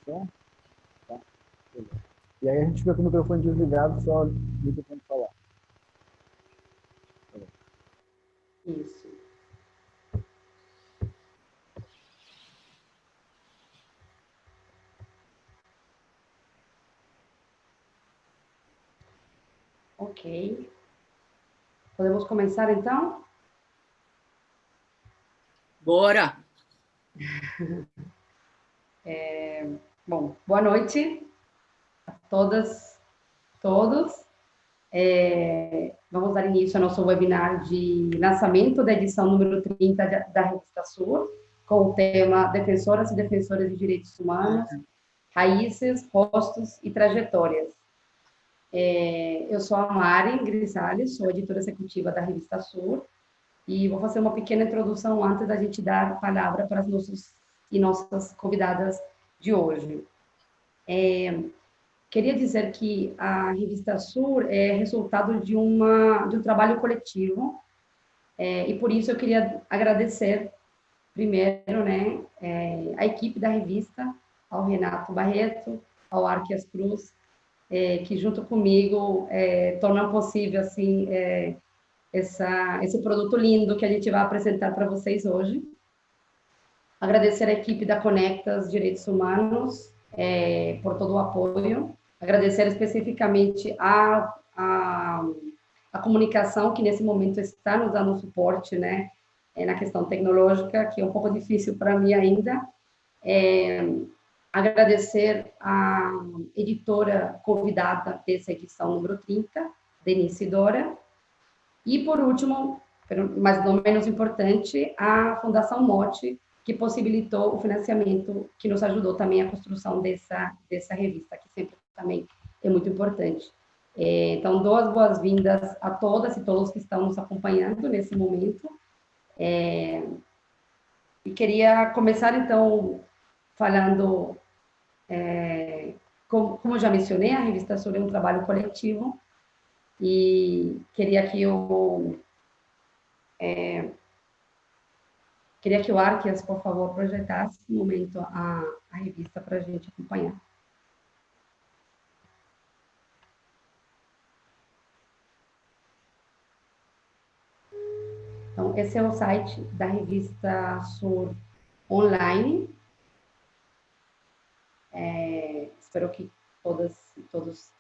Som? Tá. Beleza. E aí a gente fica com o microfone desligado, só o microfone falar. Isso. Ok. Podemos começar, então? Bora! Bom, boa noite a todas, todos. Vamos dar início ao nosso webinar de lançamento da edição número 30 da Revista Sur, com o tema Defensoras e Defensores de Direitos Humanos, Raízes, Rostos e Trajetórias. Eu sou a Mari Grisales, sou editora executiva da Revista Sur, e vou fazer uma pequena introdução antes da gente dar a palavra para as nossas convidadas de hoje. Queria dizer que a Revista Sur é resultado de um trabalho coletivo, e por isso eu queria agradecer, primeiro, né, a equipe da revista, ao Renato Barreto, ao Arquias Cruz, que junto comigo tornam possível assim, esse produto lindo que a gente vai apresentar para vocês hoje. Agradecer a equipe da Conectas Direitos Humanos por todo o apoio. Agradecer especificamente a comunicação, que nesse momento está nos dando suporte, né, na questão tecnológica, que é um pouco difícil para mim ainda. Agradecer a editora convidada dessa edição número 30, Denise Dora. E, por último, mas não menos importante, a Fundação Mote, que possibilitou o financiamento, que nos ajudou também a construção dessa revista, que sempre também é muito importante. Então, dou as boas-vindas a todas e todos que estão nos acompanhando nesse momento. E queria começar, então, falando, como já mencionei, a Revista Sur é um trabalho coletivo, e queria que o Arquias, por favor, projetasse um momento a revista para a gente acompanhar. Então, esse é o site da Revista Sur online. Espero que todas e todos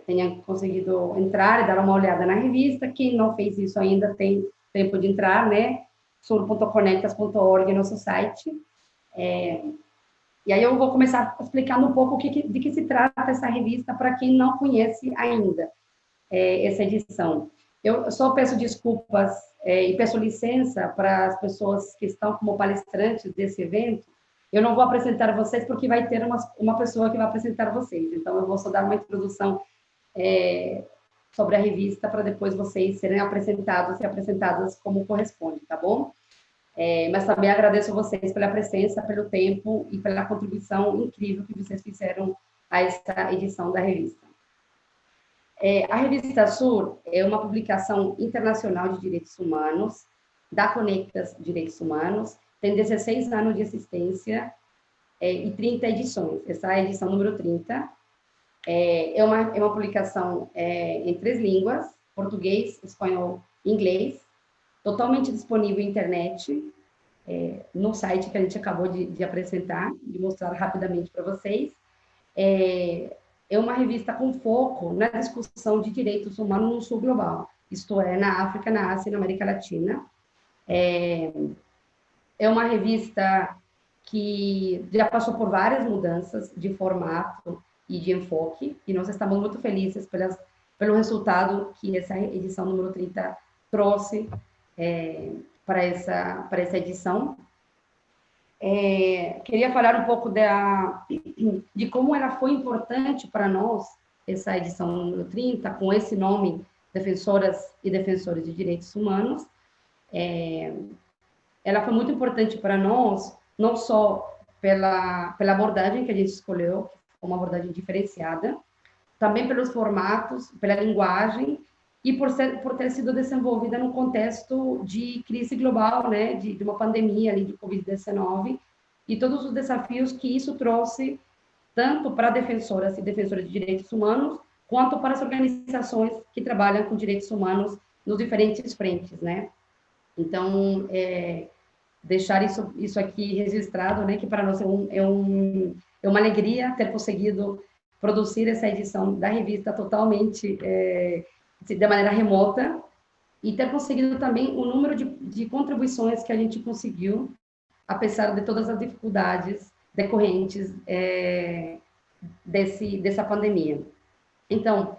tenham conseguido entrar e dar uma olhada na revista. Quem não fez isso ainda tem tempo de entrar, né? sur.conectas.org, nosso site. E aí eu vou começar explicando um pouco de que se trata essa revista para quem não conhece ainda essa edição. Eu só peço desculpas e peço licença para as pessoas que estão como palestrantes desse evento. Eu não vou apresentar vocês porque vai ter uma pessoa que vai apresentar vocês. Então, eu vou só dar uma introdução sobre a revista para depois vocês serem apresentados e apresentadas como corresponde, tá bom? Mas também agradeço a vocês pela presença, pelo tempo e pela contribuição incrível que vocês fizeram a essa edição da revista. A Revista Sur é uma publicação internacional de direitos humanos, da Conectas Direitos Humanos, tem 16 anos de existência e 30 edições. Essa é a edição número 30. É uma publicação em 3 línguas, português, espanhol e inglês, totalmente disponível na internet, no site que a gente acabou de apresentar, de mostrar rapidamente para vocês. É uma revista com foco na discussão de direitos humanos no sul global, isto é, na África, na Ásia e na América Latina. É uma revista que já passou por várias mudanças de formato e de enfoque, e nós estamos muito felizes pelo resultado que essa edição número 30 trouxe para essa edição. Queria falar um pouco de como ela foi importante para nós, essa edição número 30, com esse nome, Defensoras e Defensores de Direitos Humanos. Ela foi muito importante para nós, não só pela abordagem que a gente escolheu, uma abordagem diferenciada, também pelos formatos, pela linguagem, e por ter sido desenvolvida num contexto de crise global, né, de uma pandemia ali de Covid-19, e todos os desafios que isso trouxe tanto para defensoras e defensores de direitos humanos, quanto para as organizações que trabalham com direitos humanos nos diferentes frentes, né? Então, deixar isso aqui registrado, né, que para nós é uma alegria ter conseguido produzir essa edição da revista totalmente de maneira remota e ter conseguido também o número de contribuições que a gente conseguiu, apesar de todas as dificuldades decorrentes dessa pandemia. Então,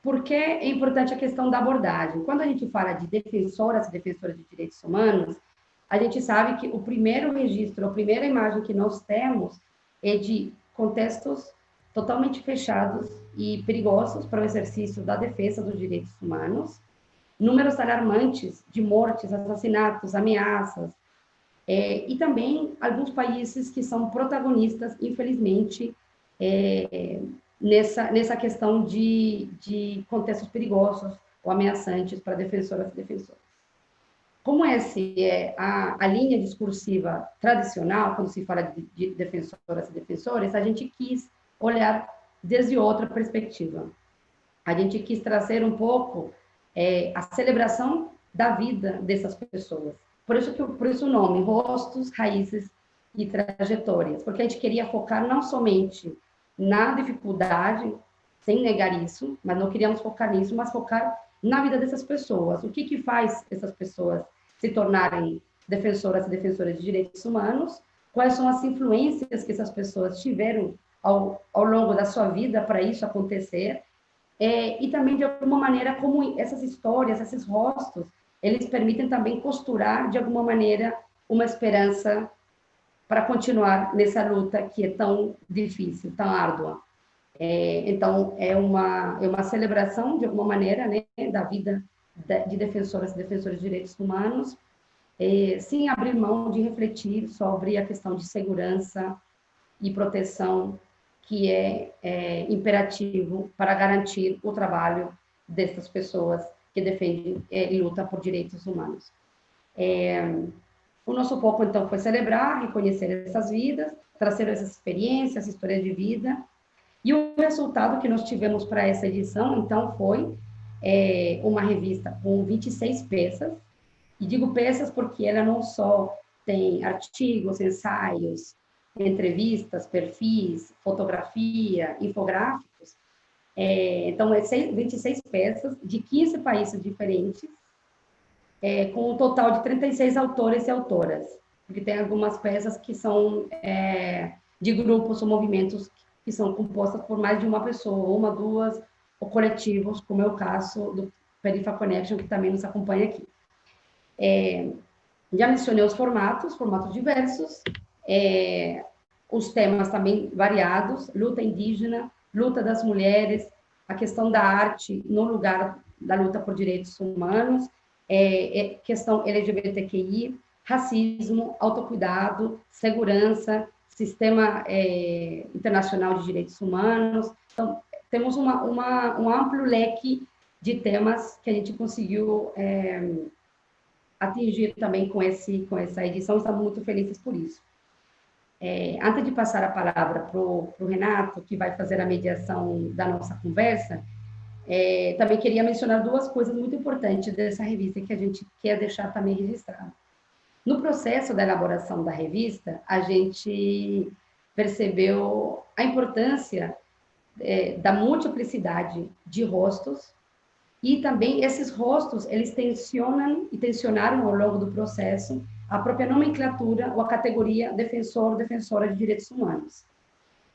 por que é importante a questão da abordagem? Quando a gente fala de defensoras e defensores de direitos humanos, a gente sabe que o primeiro registro, a primeira imagem que nós temos é de contextos totalmente fechados e perigosos para o exercício da defesa dos direitos humanos, números alarmantes de mortes, assassinatos, ameaças, e também alguns países que são protagonistas, infelizmente, nessa questão de contextos perigosos ou ameaçantes para defensoras e defensores. Como essa é a linha discursiva tradicional, quando se fala de defensoras e defensores, a gente quis olhar desde outra perspectiva. A gente quis trazer um pouco a celebração da vida dessas pessoas. Por isso o nome, Rostos, Raízes e Trajetórias, porque a gente queria focar não somente na dificuldade, sem negar isso, mas não queríamos focar nisso, mas focar na vida dessas pessoas. O que faz essas pessoas se tornarem defensoras e defensores de direitos humanos? Quais são as influências que essas pessoas tiveram ao longo da sua vida para isso acontecer? E também, de alguma maneira, como essas histórias, esses rostos, eles permitem também costurar, de alguma maneira, uma esperança para continuar nessa luta que é tão difícil, tão árdua. Então, é uma celebração, de alguma maneira, né, da vida de defensoras e defensores de direitos humanos, sem abrir mão de refletir sobre a questão de segurança e proteção que é imperativo para garantir o trabalho dessas pessoas que defendem e lutam por direitos humanos. O nosso foco, então, foi celebrar, reconhecer essas vidas, trazer essas experiências, histórias de vida, e o resultado que nós tivemos para essa edição, então, foi uma revista com 26 peças, e digo peças porque ela não só tem artigos, ensaios, entrevistas, perfis, fotografia, infográficos, então, 26 peças de 15 países diferentes, com um total de 36 autores e autoras, porque tem algumas peças que são de grupos ou movimentos que são compostas por mais de uma pessoa, uma, duas, ou coletivos, como é o caso do Perifa Connection, que também nos acompanha aqui. Já mencionei os formatos diversos, os temas também variados, luta indígena, luta das mulheres, a questão da arte no lugar da luta por direitos humanos, questão LGBTQI, racismo, autocuidado, segurança, sistema internacional de direitos humanos. Então, temos um amplo leque de temas que a gente conseguiu atingir também com essa edição, estamos muito felizes por isso. Antes de passar a palavra para o Renato, que vai fazer a mediação da nossa conversa, também queria mencionar duas coisas muito importantes dessa revista que a gente quer deixar também registrado. No processo da elaboração da revista, a gente percebeu a importância da multiplicidade de rostos e também esses rostos, eles tensionaram ao longo do processo a própria nomenclatura ou a categoria defensor, defensora de direitos humanos.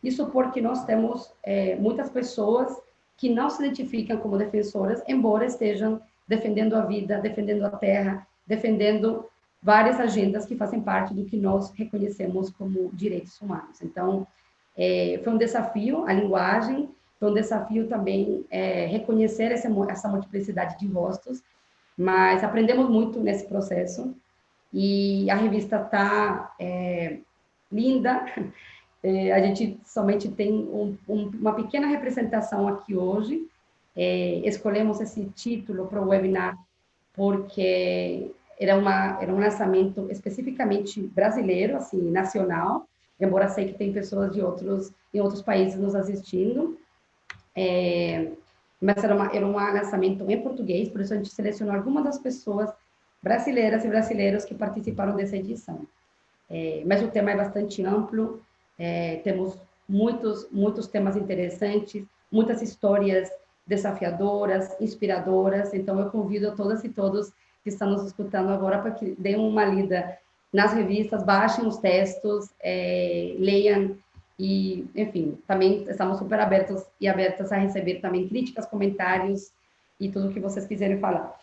Isso porque nós temos muitas pessoas que não se identificam como defensoras, embora estejam defendendo a vida, defendendo a terra, defendendo várias agendas que fazem parte do que nós reconhecemos como direitos humanos. Então, foi um desafio a linguagem, foi um desafio também reconhecer essa multiplicidade de rostos, mas aprendemos muito nesse processo, e a revista está linda. A gente somente tem uma pequena representação aqui hoje. Escolhemos esse título para o webinar porque era um lançamento especificamente brasileiro, assim, nacional, embora sei que tem pessoas em outros países nos assistindo. Mas era um lançamento em português, por isso a gente selecionou algumas das pessoas brasileiras e brasileiros que participaram dessa edição. Mas o tema é bastante amplo, temos muitos temas interessantes, muitas histórias desafiadoras, inspiradoras, então eu convido a todas e todos que estão nos escutando agora para que deem uma lida nas revistas, baixem os textos, leiam e, enfim, também estamos super abertos e abertas a receber também críticas, comentários e tudo que vocês quiserem falar.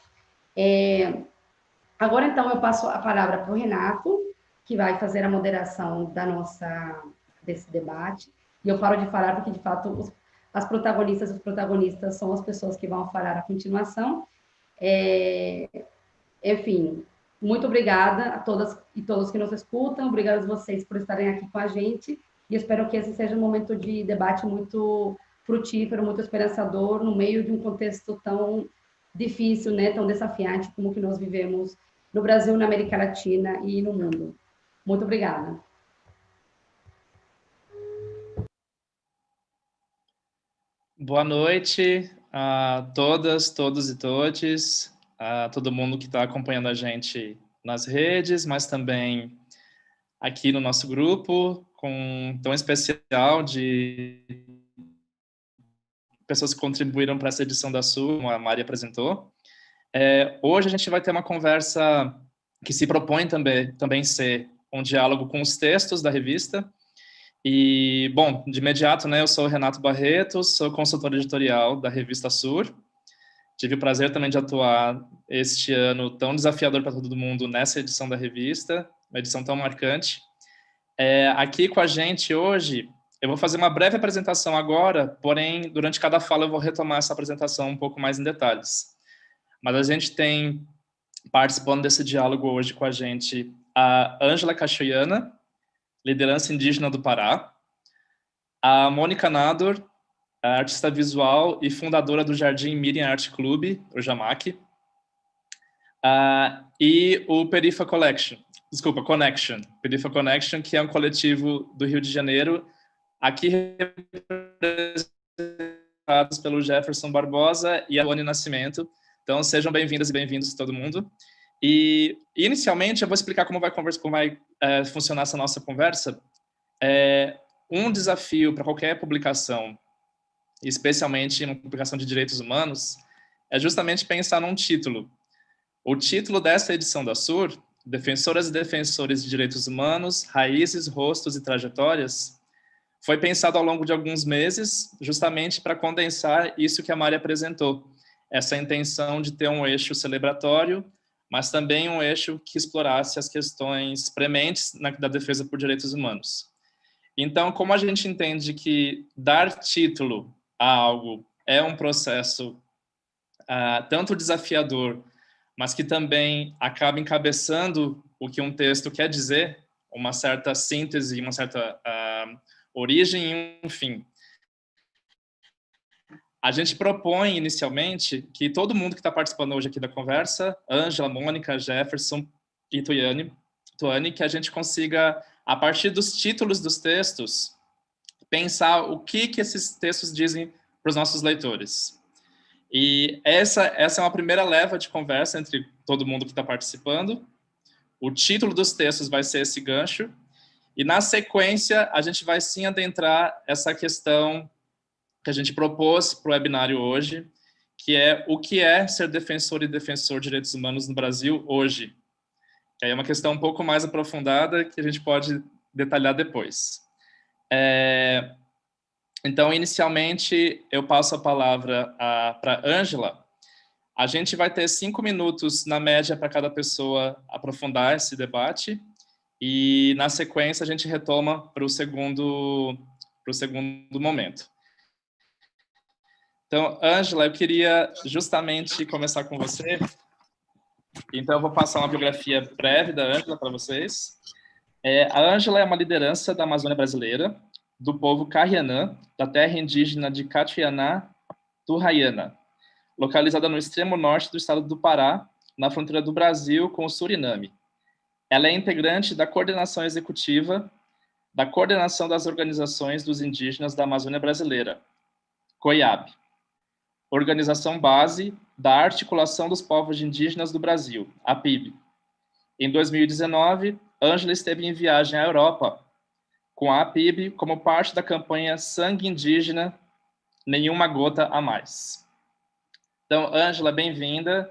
Agora, então, eu passo a palavra para o Renato, que vai fazer a moderação desse debate. E eu paro de falar porque, de fato, as protagonistas e os protagonistas são as pessoas que vão falar a continuação. Enfim, muito obrigada a todas e todos que nos escutam, obrigada a vocês por estarem aqui com a gente, e espero que esse seja um momento de debate muito frutífero, muito esperançador, no meio de um contexto tão difícil, né, tão desafiante como o que nós vivemos no Brasil, na América Latina e no mundo. Muito obrigada. Boa noite a todas, todos e todes, a todo mundo que está acompanhando a gente nas redes, mas também aqui no nosso grupo, com um tão especial de pessoas que contribuíram para essa edição da Sul, como a Mari apresentou. Hoje a gente vai ter uma conversa que se propõe também ser um diálogo com os textos da revista. E, bom, de imediato, né, eu sou o Renato Barreto, sou consultor editorial da revista Sur. Tive o prazer também de atuar este ano tão desafiador para todo mundo nessa edição da revista, uma edição tão marcante. Aqui com a gente hoje, eu vou fazer uma breve apresentação agora, porém, durante cada fala eu vou retomar essa apresentação um pouco mais em detalhes. Mas a gente tem, participando desse diálogo hoje com a gente, a Ângela Cachoiana, liderança indígena do Pará, a Mônica Nador, a artista visual e fundadora do Jardim Miriam Art Club, o Jamac, e o Perifa Connection, Perifa Connection, que é um coletivo do Rio de Janeiro, aqui representados pelo Jefferson Barbosa e a Luane Nascimento. Então, sejam bem-vindas e bem-vindos todo mundo. E, inicialmente, eu vou explicar como vai funcionar essa nossa conversa. Um desafio para qualquer publicação, especialmente uma publicação de direitos humanos, é justamente pensar num título. O título dessa edição da Sur, Defensoras e Defensores de Direitos Humanos, Raízes, Rostos e Trajetórias, foi pensado ao longo de alguns meses, justamente para condensar isso que a Mari apresentou, essa intenção de ter um eixo celebratório, mas também um eixo que explorasse as questões prementes da defesa por direitos humanos. Então, como a gente entende que dar título a algo é um processo tanto desafiador, mas que também acaba encabeçando o que um texto quer dizer, uma certa síntese, uma certa origem e um fim. A gente propõe, inicialmente, que todo mundo que está participando hoje aqui da conversa, Ângela, Mônica, Jefferson e Tuane, que a gente consiga, a partir dos títulos dos textos, pensar o que esses textos dizem para os nossos leitores. E essa é uma primeira leva de conversa entre todo mundo que está participando. O título dos textos vai ser esse gancho. E, na sequência, a gente vai sim adentrar essa questão que a gente propôs para o webinário hoje, que é o que é ser defensor e defensor de direitos humanos no Brasil hoje. Que aí é uma questão um pouco mais aprofundada que a gente pode detalhar depois. Então, inicialmente, eu passo a palavra para a Ângela. A gente vai ter 5 minutos, na média, para cada pessoa aprofundar esse debate. E, na sequência, a gente retoma para o segundo momento. Então, Ângela, eu queria justamente começar com você. Então, eu vou passar uma biografia breve da Ângela para vocês. A Ângela é uma liderança da Amazônia brasileira, do povo Carrianã, da terra indígena de Catianá Turraiana, localizada no extremo norte do estado do Pará, na fronteira do Brasil com o Suriname. Ela é integrante da coordenação executiva da Coordenação das Organizações dos Indígenas da Amazônia Brasileira, COIAB, organização base da Articulação dos Povos Indígenas do Brasil, APIB. Em 2019, Ângela esteve em viagem à Europa com a APIB como parte da campanha Sangue Indígena, Nenhuma Gota a Mais. Então, Ângela, bem-vinda.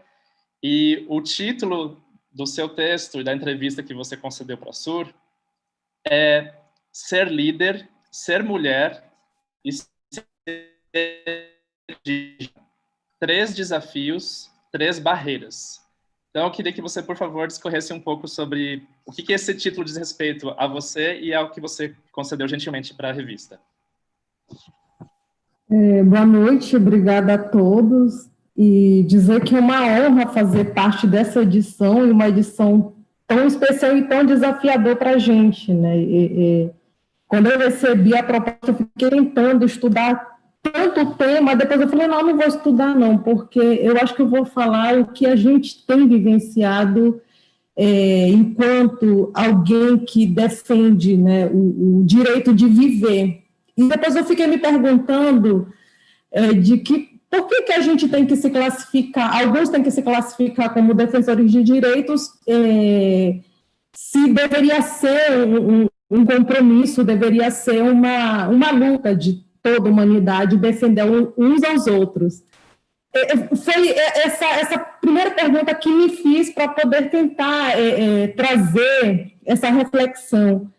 E o título do seu texto e da entrevista que você concedeu para a SUR é Ser Líder, Ser Mulher e Ser Indígena. 3 desafios, 3 barreiras. Então, eu queria que você, por favor, discorresse um pouco sobre o que esse título diz respeito a você e ao que você concedeu gentilmente para a revista. Boa noite, obrigada a todos. E dizer que é uma honra fazer parte dessa edição, e uma edição tão especial e tão desafiadora para a gente, né? Quando eu recebi a proposta, eu fiquei tentando estudar tanto tema, depois eu falei, não vou estudar não, porque eu acho que eu vou falar o que a gente tem vivenciado enquanto alguém que defende, né, o direito de viver. E depois eu fiquei me perguntando por que a gente tem que se classificar, alguns têm que se classificar como defensores de direitos, se deveria ser um compromisso, deveria ser uma luta de toda a humanidade, defender uns aos outros. Foi essa primeira pergunta que me fiz para poder tentar trazer essa reflexão.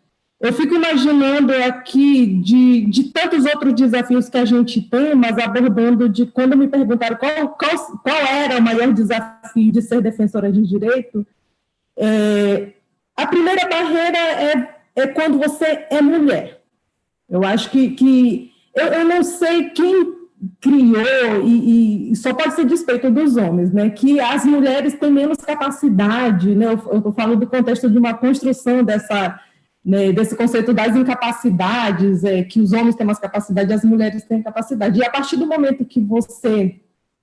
Eu fico imaginando aqui de tantos outros desafios que a gente tem, mas abordando de quando me perguntaram qual era o maior desafio de ser defensora de direito, a primeira barreira é quando você é mulher. Eu acho que eu não sei quem criou, e só pode ser despeito dos homens, né, que as mulheres têm menos capacidade, né, eu falo do contexto de uma construção desse conceito das incapacidades, que os homens têm mais capacidade e as mulheres têm capacidade. E a partir do momento que você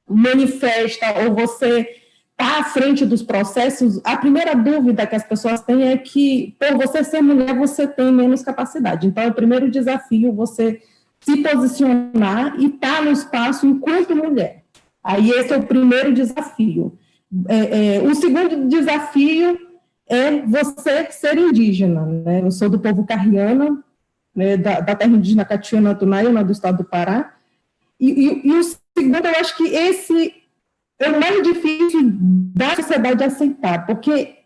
manifesta ou você está à frente dos processos, a primeira dúvida que as pessoas têm é que, por você ser mulher, você tem menos capacidade. Então, é o primeiro desafio você se posicionar e estar no espaço enquanto mulher. Aí esse é o primeiro desafio. O segundo desafio é você ser indígena, né? Eu sou do povo Carriana, né, da terra indígena Catiana Tunaiana, do estado do Pará, e o segundo, eu acho que esse é o mais difícil da sociedade aceitar, porque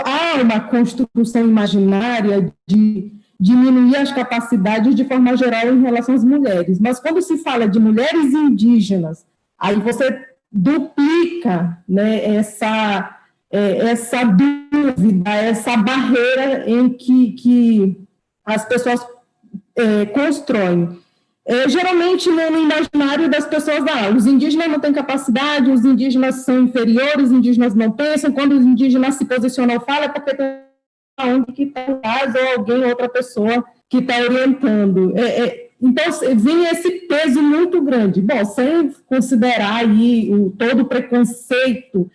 há uma construção imaginária de diminuir as capacidades de forma geral em relação às mulheres, mas quando se fala de mulheres indígenas, aí você duplica, né, essa dúvida, essa barreira em que as pessoas constroem. Geralmente, no imaginário das pessoas, os indígenas não têm capacidade, os indígenas são inferiores, os indígenas não pensam, quando os indígenas se posicionam ou falam, é porque tem onde que está em casa ou alguém, outra pessoa que está orientando. Então, vem esse peso muito grande. Bom, sem considerar aí todo o preconceito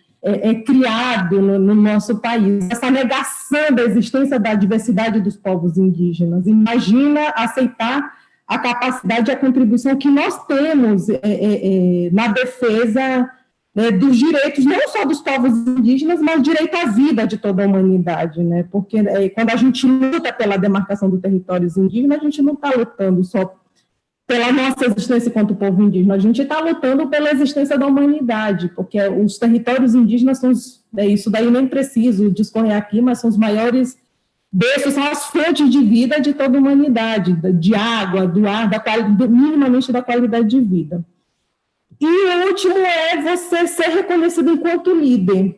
criado no nosso país, essa negação da existência da diversidade dos povos indígenas. Imagina aceitar a capacidade e a contribuição que nós temos na defesa dos direitos, não só dos povos indígenas, mas direito à vida de toda a humanidade, né? Porque quando a gente luta pela demarcação dos territórios indígenas, a gente não está lutando só pela nossa existência enquanto povo indígena, a gente está lutando pela existência da humanidade, porque os territórios indígenas são, isso daí nem preciso discorrer aqui, mas são os maiores berços, são as fontes de vida de toda a humanidade, de água, do ar, minimamente da qualidade de vida. E o último é você ser reconhecido enquanto líder,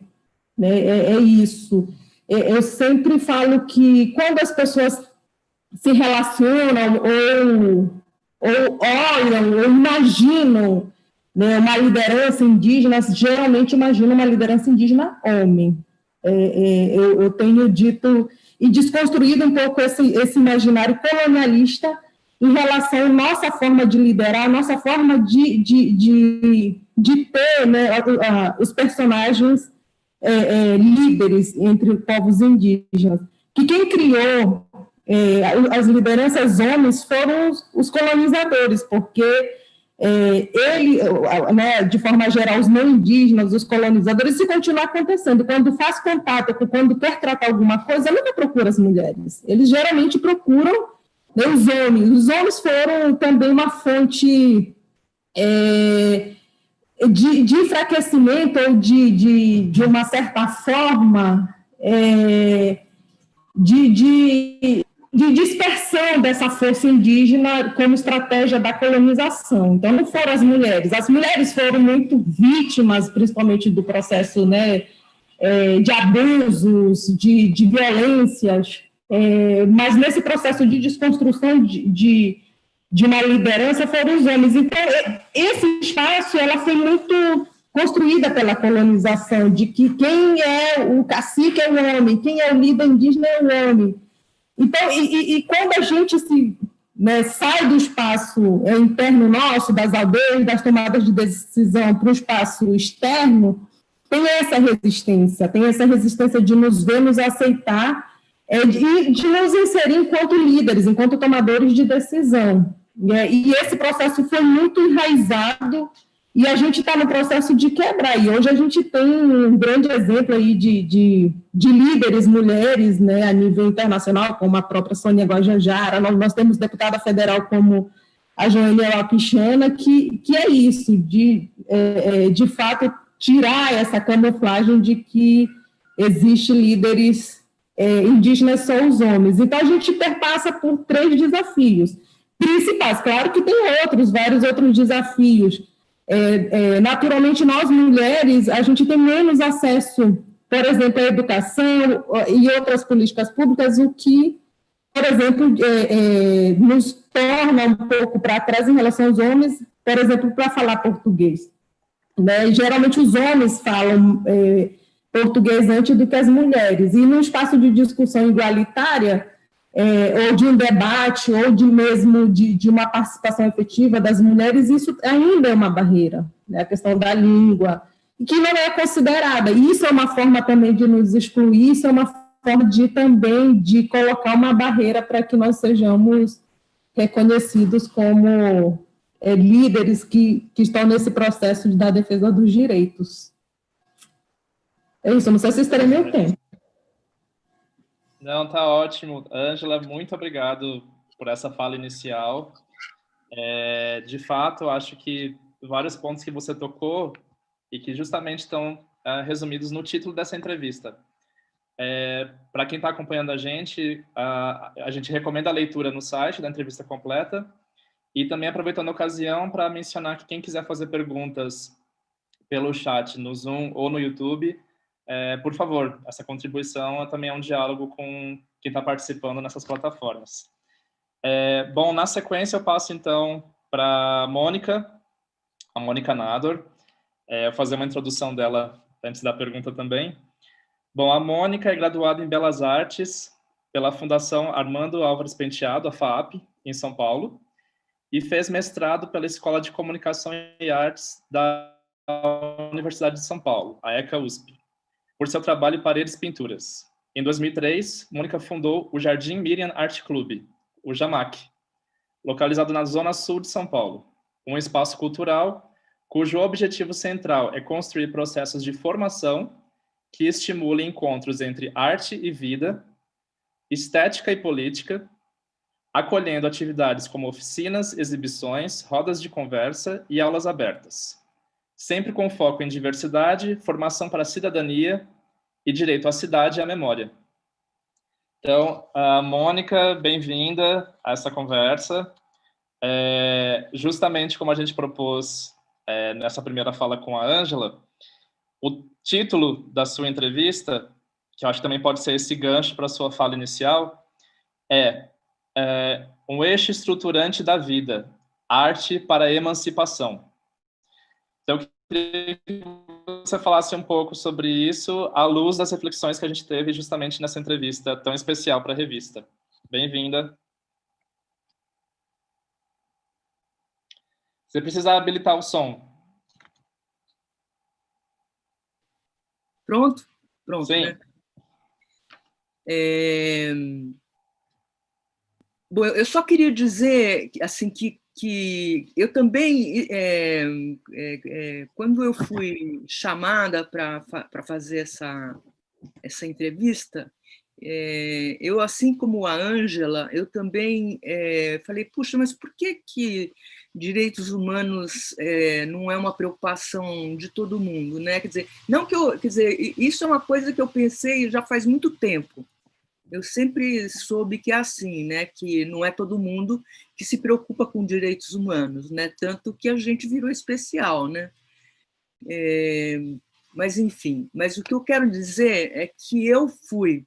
né? Isso. Eu sempre falo que quando as pessoas se relacionam ou olham, ou imaginam, né, uma liderança indígena, geralmente imaginam uma liderança indígena homem. Eu tenho dito e desconstruído um pouco esse imaginário colonialista em relação à nossa forma de liderar, a nossa forma de ter, né, os personagens líderes entre os povos indígenas. Que quem criou as lideranças homens foram os colonizadores, porque né, de forma geral, os não indígenas, os colonizadores, isso continua acontecendo. Quando faz contato, quando quer tratar alguma coisa, nunca procura as mulheres. Eles geralmente procuram, né, os homens. Os homens foram também uma fonte de enfraquecimento ou de uma certa forma de dispersão dessa força indígena como estratégia da colonização. Então, não foram as mulheres foram muito vítimas, principalmente do processo, né, de abusos, de violências, mas nesse processo de desconstrução de uma liderança foram os homens. Então, esse espaço, ela foi muito construída pela colonização, de que quem é o cacique é o homem, quem é o líder indígena é o homem. Então, e quando a gente né, sai do espaço interno nosso, das aldeias, das tomadas de decisão para o espaço externo, tem essa resistência de nos ver, nos aceitar, de nos inserir enquanto líderes, enquanto tomadores de decisão. E esse processo foi muito enraizado, e a gente está no processo de quebrar, e hoje a gente tem um grande exemplo aí de líderes mulheres, né, a nível internacional, como a própria Sônia Guajajara, nós temos deputada federal como a Joênia Wapichana, que é isso, de fato, tirar essa camuflagem de que existe líderes indígenas só os homens. Então, a gente perpassa por 3 desafios principais. Claro que tem vários outros desafios. Naturalmente, nós, mulheres, a gente tem menos acesso, por exemplo, à educação e outras políticas públicas, o que, por exemplo, nos torna um pouco para trás em relação aos homens, por exemplo, para falar português. Né? Geralmente, os homens falam português antes do que as mulheres, e no espaço de discussão igualitária, ou de um debate, ou de uma participação efetiva das mulheres, isso ainda é uma barreira, né? A questão da língua, que não é considerada. Isso é uma forma também de nos excluir, isso é uma forma também de colocar uma barreira para que nós sejamos reconhecidos como líderes que estão nesse processo da defesa dos direitos. É isso, não sei se vocês terem meu tempo. Não, tá ótimo. Ângela, muito obrigado por essa fala inicial. De fato, eu acho que vários pontos que você tocou e que justamente estão resumidos no título dessa entrevista. Para quem está acompanhando a gente recomenda a leitura no site da entrevista completa, e também aproveitando a ocasião para mencionar que quem quiser fazer perguntas pelo chat no Zoom ou no YouTube, por favor, essa contribuição também é um diálogo com quem está participando nessas plataformas. Bom, na sequência eu passo então para a Mônica Nador, fazer uma introdução dela antes da pergunta também. Bom, a Mônica é graduada em Belas Artes pela Fundação Armando Álvares Penteado, a FAAP, em São Paulo, e fez mestrado pela Escola de Comunicação e Artes da Universidade de São Paulo, a ECA-USP, por seu trabalho em paredes e pinturas. Em 2003, Mônica fundou o Jardim Miriam Art Club, o JAMAC, localizado na Zona Sul de São Paulo, um espaço cultural cujo objetivo central é construir processos de formação que estimulem encontros entre arte e vida, estética e política, acolhendo atividades como oficinas, exibições, rodas de conversa e aulas abertas, sempre com foco em diversidade, formação para a cidadania e direito à cidade e à memória. Então, Mônica, bem-vinda a essa conversa. Justamente como a gente propôs nessa primeira fala com a Ângela, o título da sua entrevista, que eu acho que também pode ser esse gancho para a sua fala inicial, um eixo estruturante da vida, arte para a emancipação. Então, eu queria que você falasse um pouco sobre isso à luz das reflexões que a gente teve justamente nessa entrevista tão especial para a revista. Bem-vinda. Você precisa habilitar o som. Pronto, Sim. né? Bom, eu só queria dizer assim que eu também, quando eu fui chamada para fazer essa entrevista, eu, assim como a Ângela, eu também falei, puxa, mas por que direitos humanos não é uma preocupação de todo mundo, né? Quer dizer, não que eu, quer dizer, isso é uma coisa que eu pensei já faz muito tempo. Eu sempre soube que é assim, né? Que não é todo mundo que se preocupa com direitos humanos, né? Tanto que a gente virou especial, né? Mas, enfim, mas o que eu quero dizer é que eu fui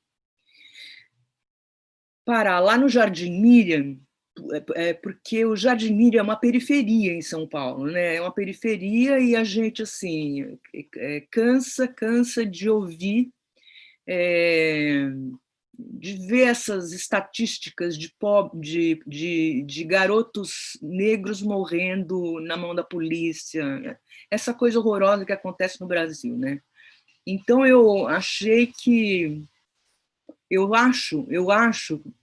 parar lá no Jardim Miriam, porque o Jardim Miriam é uma periferia em São Paulo, né? É uma periferia e a gente, assim, cansa de ouvir, de ver essas estatísticas de garotos negros morrendo na mão da polícia, essa coisa horrorosa que acontece no Brasil, né? Então eu achei que eu acho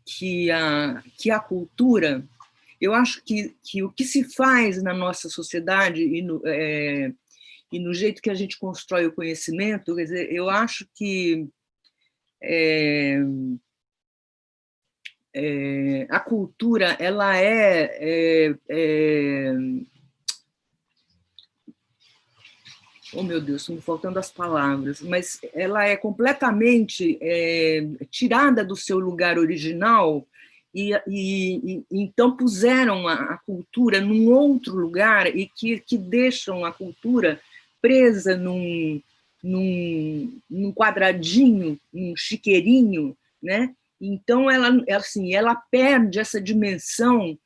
que a cultura, eu acho que o que se faz na nossa sociedade e no jeito que a gente constrói o conhecimento, quer dizer, eu acho que a cultura, ela oh, meu Deus, estão me faltando as palavras, mas ela é completamente tirada do seu lugar original e então puseram a cultura num outro lugar e que deixam a cultura presa num quadradinho, num chiqueirinho, né? Então ela perde essa dimensão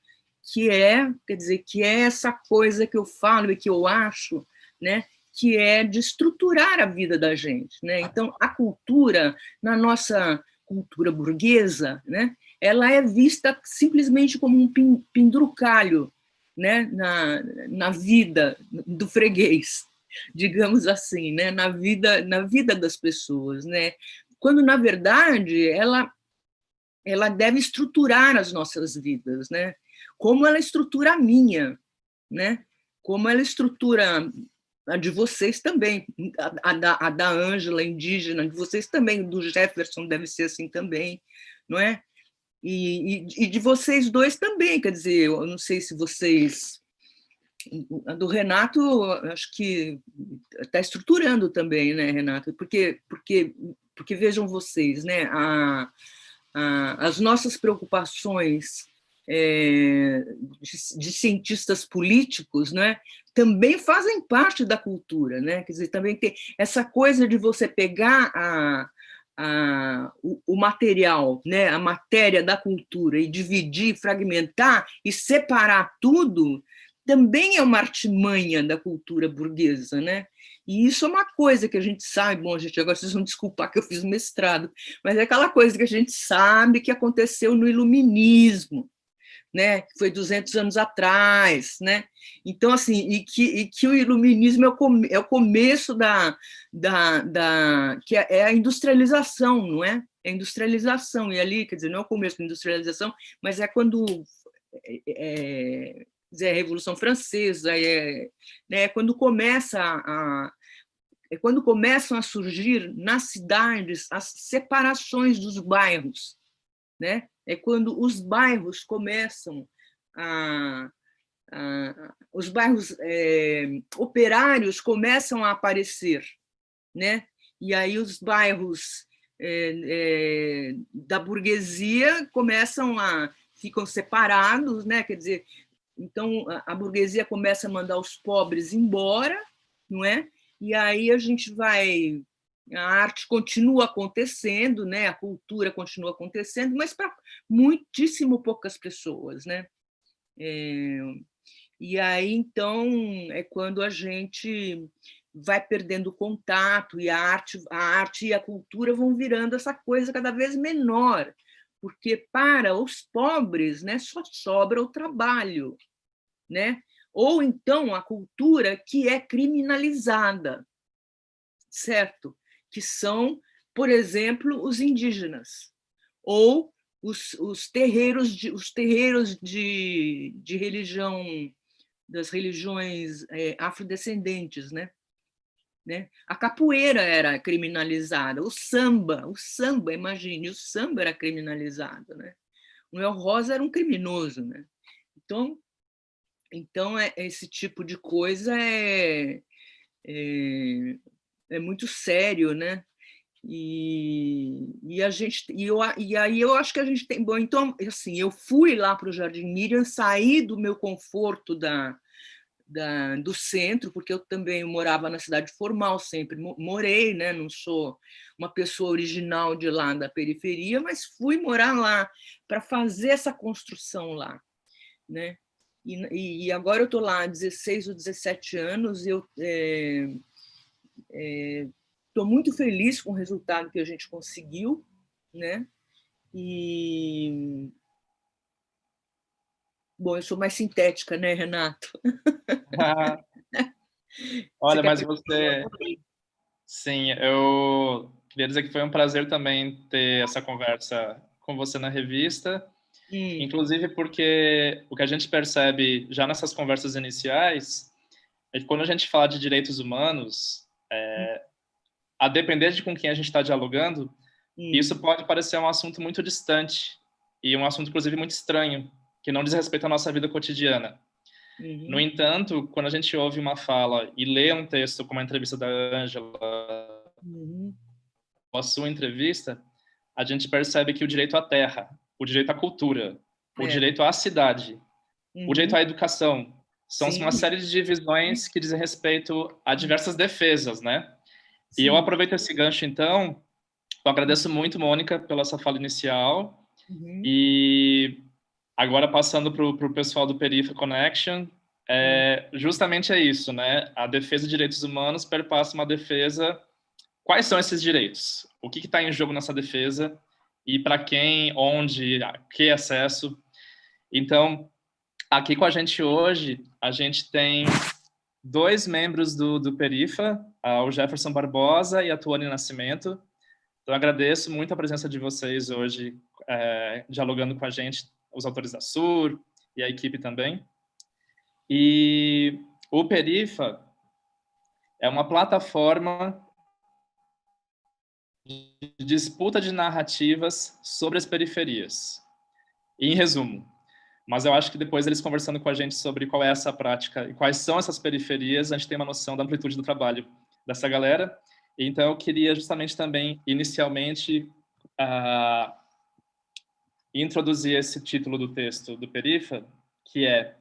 quer dizer, que é essa coisa que eu falo e que eu acho, né? Que é de estruturar a vida da gente, né? Então, a cultura, na nossa cultura burguesa, né? Ela é vista simplesmente como um penduricalho, né? Na vida do freguês, digamos assim, né? Na vida das pessoas, né? Quando, na verdade, ela deve estruturar as nossas vidas, né? Como ela estrutura a minha, né? Como ela estrutura a de vocês também, a da Ângela, indígena, de vocês também, do Jefferson deve ser assim também, não é? E de vocês dois também, quer dizer, eu não sei se vocês... A do Renato, acho que está estruturando também, né, Renato? Porque vejam vocês, né? As nossas preocupações de cientistas políticos, né, também fazem parte da cultura, né? Quer dizer, também tem essa coisa de você pegar o material, né, a matéria da cultura e dividir, fragmentar e separar tudo, também é uma artimanha da cultura burguesa, né? E isso é uma coisa que a gente sabe, bom, gente, agora vocês vão desculpar que eu fiz mestrado, mas é aquela coisa que a gente sabe que aconteceu no Iluminismo, né? Que foi 200 anos atrás, né? Então, assim, e que o Iluminismo é o começo que é a industrialização, não é? É a industrialização, e ali, quer dizer, não é o começo da industrialização, mas é quando... a Revolução Francesa, né, quando quando começam a surgir nas cidades as separações dos bairros, né? É quando os bairros começam os bairros operários começam a aparecer, né? E aí os bairros da burguesia ficam separados, né? Quer dizer, então a burguesia começa a mandar os pobres embora, não é? E aí a arte continua acontecendo, né? A cultura continua acontecendo, mas para muitíssimo poucas pessoas, né? E aí então é quando a gente vai perdendo contato e a arte e a cultura vão virando essa coisa cada vez menor, porque para os pobres, né, só sobra o trabalho, né? Ou então a cultura que é criminalizada, certo? Que são, por exemplo, os indígenas, ou os terreiros de religião, das religiões afrodescendentes, né? A capoeira era criminalizada, o samba, imagine, o samba era criminalizado, né? O Noel Rosa era um criminoso, né? Então esse tipo de coisa é muito sério, né? E aí eu acho que a gente tem... Bom, então, assim, eu fui lá para o Jardim Miriam, saí do meu conforto do centro, porque eu também morava na cidade formal, sempre morei, né? Não sou uma pessoa original de lá da periferia, mas fui morar lá para fazer essa construção lá, né? E agora eu estou lá há 16 ou 17 anos, eu estou muito feliz com o resultado que a gente conseguiu, né? Bom, eu sou mais sintética, né, Renato? Olha, mas você... Sim, eu queria dizer que foi um prazer também ter essa conversa com você na revista, inclusive porque o que a gente percebe já nessas conversas iniciais é que quando a gente fala de direitos humanos, a depender de com quem a gente está dialogando, isso pode parecer um assunto muito distante e um assunto, inclusive, muito estranho, que não diz respeito à nossa vida cotidiana. No entanto, quando a gente ouve uma fala e lê um texto como a entrevista da Ângela, ou a sua entrevista, a gente percebe que o direito à terra, o direito à cultura, o direito à cidade, o direito à educação, são uma série de divisões que dizem respeito a diversas defesas, né? E eu aproveito esse gancho, então, eu agradeço muito, Mônica, pela essa fala inicial, e agora passando para o pessoal do Perifa Connection, justamente é isso, né? A defesa de direitos humanos perpassa uma defesa... Quais são esses direitos? O que está em jogo nessa defesa? E para quem, onde, a que acesso? Então, aqui com a gente hoje, a gente tem 2 membros do Perifa, o Jefferson Barbosa e a Tuane Nascimento. Então, agradeço muito a presença de vocês hoje, dialogando com a gente, os autores da SUR e a equipe também. E o Perifa é uma plataforma de disputa de narrativas sobre as periferias. E, em resumo, mas eu acho que depois eles conversando com a gente sobre qual é essa prática e quais são essas periferias, a gente tem uma noção da amplitude do trabalho dessa galera. Então, eu queria justamente também, inicialmente, introduzir esse título do texto do Perifa, que é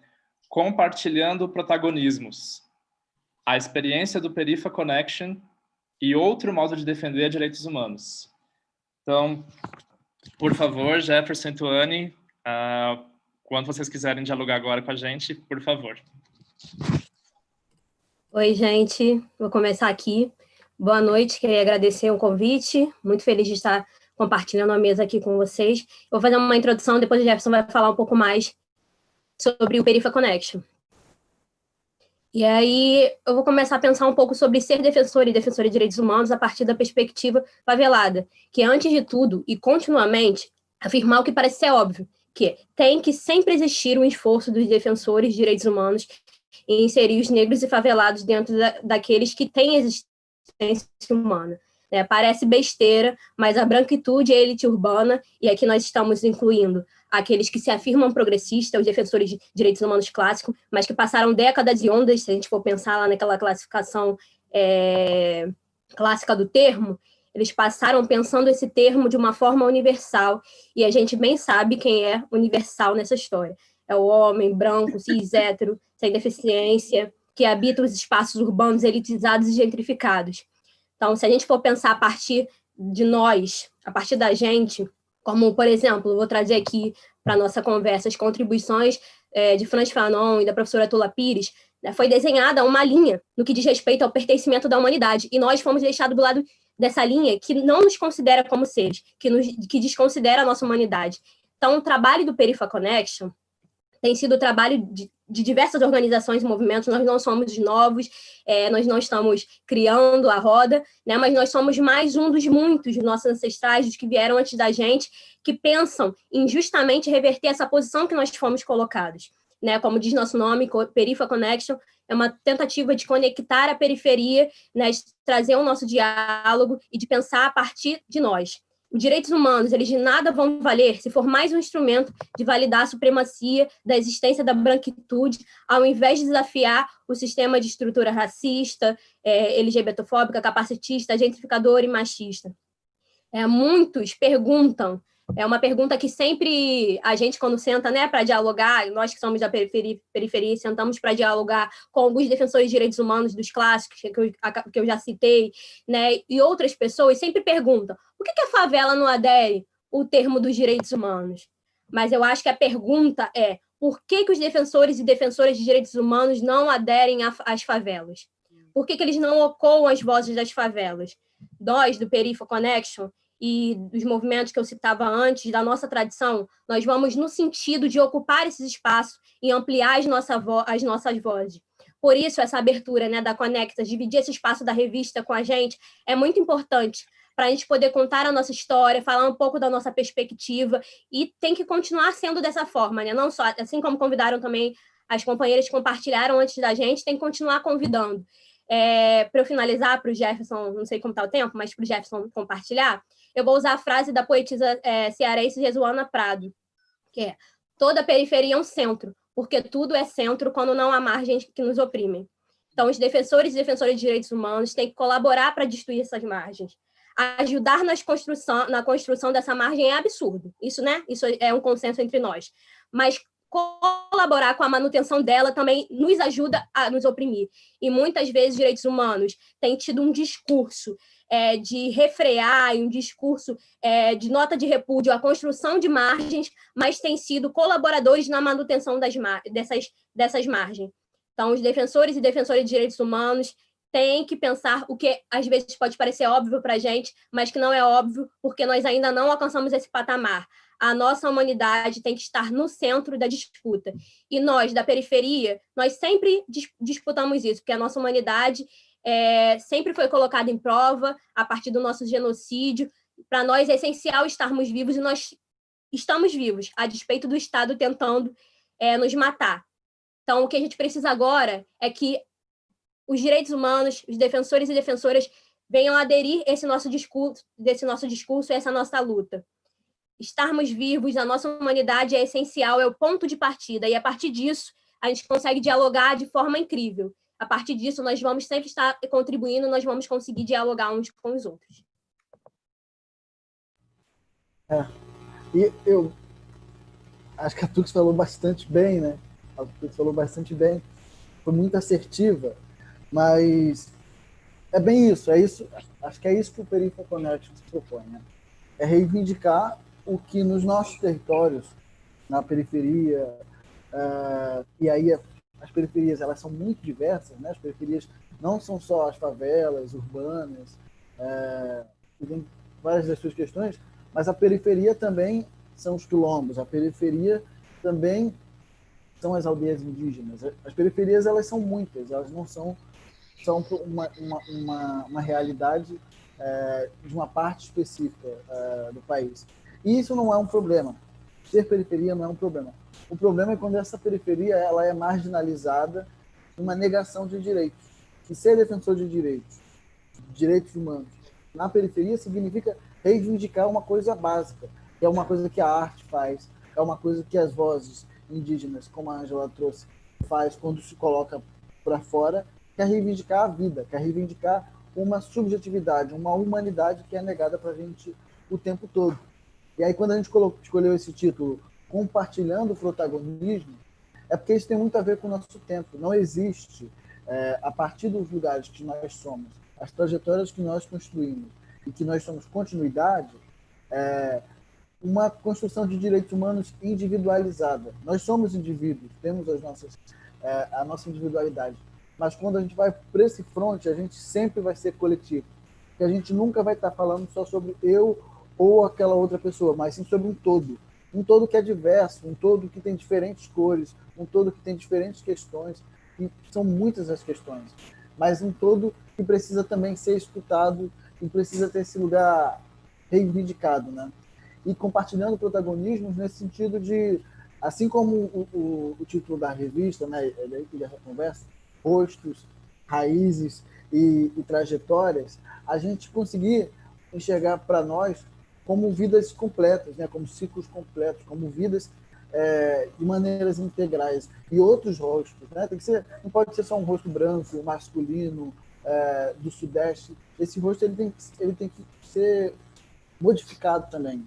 Compartilhando Protagonismos, a experiência do Perifa Connection e outro modo de defender direitos humanos. Então, por favor, Jefferson e Tuane, quando vocês quiserem dialogar agora com a gente, por favor. Oi, gente. Vou começar aqui. Boa noite, queria agradecer o convite. Muito feliz de estar compartilhando a mesa aqui com vocês. Eu vou fazer uma introdução, depois o Jefferson vai falar um pouco mais sobre o Perifa Connection. E aí eu vou começar a pensar um pouco sobre ser defensor e defensora de direitos humanos a partir da perspectiva favelada, que é, antes de tudo e continuamente, afirmar o que parece ser óbvio, que tem que sempre existir um esforço dos defensores de direitos humanos em inserir os negros e favelados dentro daqueles que têm existência humana. Parece besteira, mas a branquitude e a elite urbana, e aqui nós estamos incluindo aqueles que se afirmam progressistas, os defensores de direitos humanos clássicos, mas que passaram décadas e ondas, se a gente for pensar lá naquela classificação clássica do termo, eles passaram pensando esse termo de uma forma universal, e a gente bem sabe quem é universal nessa história. É o homem branco, cis, hétero, sem deficiência, que habita os espaços urbanos elitizados e gentrificados. Então, se a gente for pensar a partir de nós, a partir da gente, como, por exemplo, vou trazer aqui para a nossa conversa as contribuições de Franz Fanon e da professora Tula Pires, foi desenhada uma linha no que diz respeito ao pertencimento da humanidade, e nós fomos deixados do lado dessa linha que não nos considera como seres, que desconsidera a nossa humanidade. Então, o trabalho do Perifa Connection tem sido o trabalho de diversas organizações e movimentos, nós não somos novos, nós não estamos criando a roda, né, mas nós somos mais um dos muitos nossos ancestrais, dos que vieram antes da gente, que pensam em justamente reverter essa posição que nós fomos colocados. Né, como diz nosso nome, Perifa Connection, é uma tentativa de conectar a periferia, né, de trazer o nosso diálogo e de pensar a partir de nós. Os direitos humanos, eles de nada vão valer se for mais um instrumento de validar a supremacia da existência da branquitude, ao invés de desafiar o sistema de estrutura racista, LGBTfóbica, capacitista, gentrificadora e machista. Muitos perguntam, é uma pergunta que sempre a gente, quando senta, né, para dialogar, nós que somos da periferia, sentamos para dialogar com alguns defensores de direitos humanos dos clássicos, que eu já citei, né, e outras pessoas sempre perguntam, por que a favela não adere o termo dos direitos humanos? Mas eu acho que a pergunta é, por que os defensores e defensoras de direitos humanos não aderem às favelas? Por que eles não ecoam as vozes das favelas? Nós, do Perifa Connection, e dos movimentos que eu citava antes, da nossa tradição, nós vamos no sentido de ocupar esses espaços e ampliar as nossas vozes. Por isso, essa abertura, né, da Conecta, dividir esse espaço da revista com a gente, é muito importante para a gente poder contar a nossa história, falar um pouco da nossa perspectiva, e tem que continuar sendo dessa forma, né? Não só, assim como convidaram também as companheiras que compartilharam antes da gente, tem que continuar convidando. Para eu finalizar, para o Jefferson, não sei como está o tempo, mas para o Jefferson compartilhar, eu vou usar a frase da poetisa cearense Jesuana Prado, que é: toda periferia é um centro, porque tudo é centro quando não há margens que nos oprimem. Então, os defensores e defensoras de direitos humanos têm que colaborar para destruir essas margens. Ajudar na construção dessa margem é absurdo. Isso, né? Isso é um consenso entre nós. Mas colaborar com a manutenção dela também nos ajuda a nos oprimir. E muitas vezes direitos humanos têm tido um discurso de refrear, um discurso de nota de repúdio à construção de margens, mas têm sido colaboradores na manutenção dessas margens. Então, os defensores e defensoras de direitos humanos têm que pensar o que às vezes pode parecer óbvio para a gente, mas que não é óbvio, porque nós ainda não alcançamos esse patamar. A nossa humanidade tem que estar no centro da disputa. E nós, da periferia, nós sempre disputamos isso, porque a nossa humanidade sempre foi colocada em prova a partir do nosso genocídio. Para nós é essencial estarmos vivos, e nós estamos vivos, a despeito do Estado tentando nos matar. Então, o que a gente precisa agora é que os direitos humanos, os defensores e defensoras venham aderir a esse nosso discurso, essa nossa luta. Estarmos vivos, a nossa humanidade é essencial, é o ponto de partida, e a partir disso a gente consegue dialogar de forma incrível. A partir disso, nós vamos sempre estar contribuindo, nós vamos conseguir dialogar uns com os outros. E eu acho que a Tux falou bastante bem, né? A Tux falou bastante bem, foi muito assertiva, mas é bem isso, acho que é isso que o Perifa Connection se propõe, né? É reivindicar o que nos nossos territórios, na periferia, e aí as periferias, elas são muito diversas, né? As periferias não são só as favelas urbanas, e tem várias das suas questões, mas a periferia também são os quilombos, a periferia também são as aldeias indígenas. As periferias, elas são muitas, elas não são uma realidade de uma parte específica do país. E isso não é um problema. Ser periferia não é um problema. O problema é quando essa periferia ela é marginalizada, uma negação de direitos. E ser defensor de direitos humanos na periferia significa reivindicar uma coisa básica, que é uma coisa que a arte faz, é uma coisa que as vozes indígenas, como a Ângela trouxe, faz quando se coloca para fora, que é reivindicar a vida, que é reivindicar uma subjetividade, uma humanidade que é negada para a gente o tempo todo. E aí, quando a gente escolheu esse título, Compartilhando o Protagonismo, é porque isso tem muito a ver com o nosso tempo. Não existe, a partir dos lugares que nós somos, as trajetórias que nós construímos e que nós somos continuidade, uma construção de direitos humanos individualizada. Nós somos indivíduos, temos a nossa individualidade, mas quando a gente vai para esse fronte, a gente sempre vai ser coletivo, porque a gente nunca vai estar falando só sobre eu ou aquela outra pessoa, mas sim sobre um todo. um todo que é diverso, um todo que tem diferentes cores, um todo que tem diferentes questões, e são muitas as questões, mas um todo que precisa também ser escutado e precisa ter esse lugar reivindicado, né? E compartilhando protagonismos nesse sentido de, assim como o título da revista, né, dessa conversa, rostos, raízes e trajetórias, a gente conseguir enxergar para nós como vidas completas, né, como ciclos completos, como vidas de maneiras integrais. E outros rostos, né? Tem que ser, não pode ser só um rosto branco, masculino, do Sudeste. Esse rosto ele tem que ser modificado também.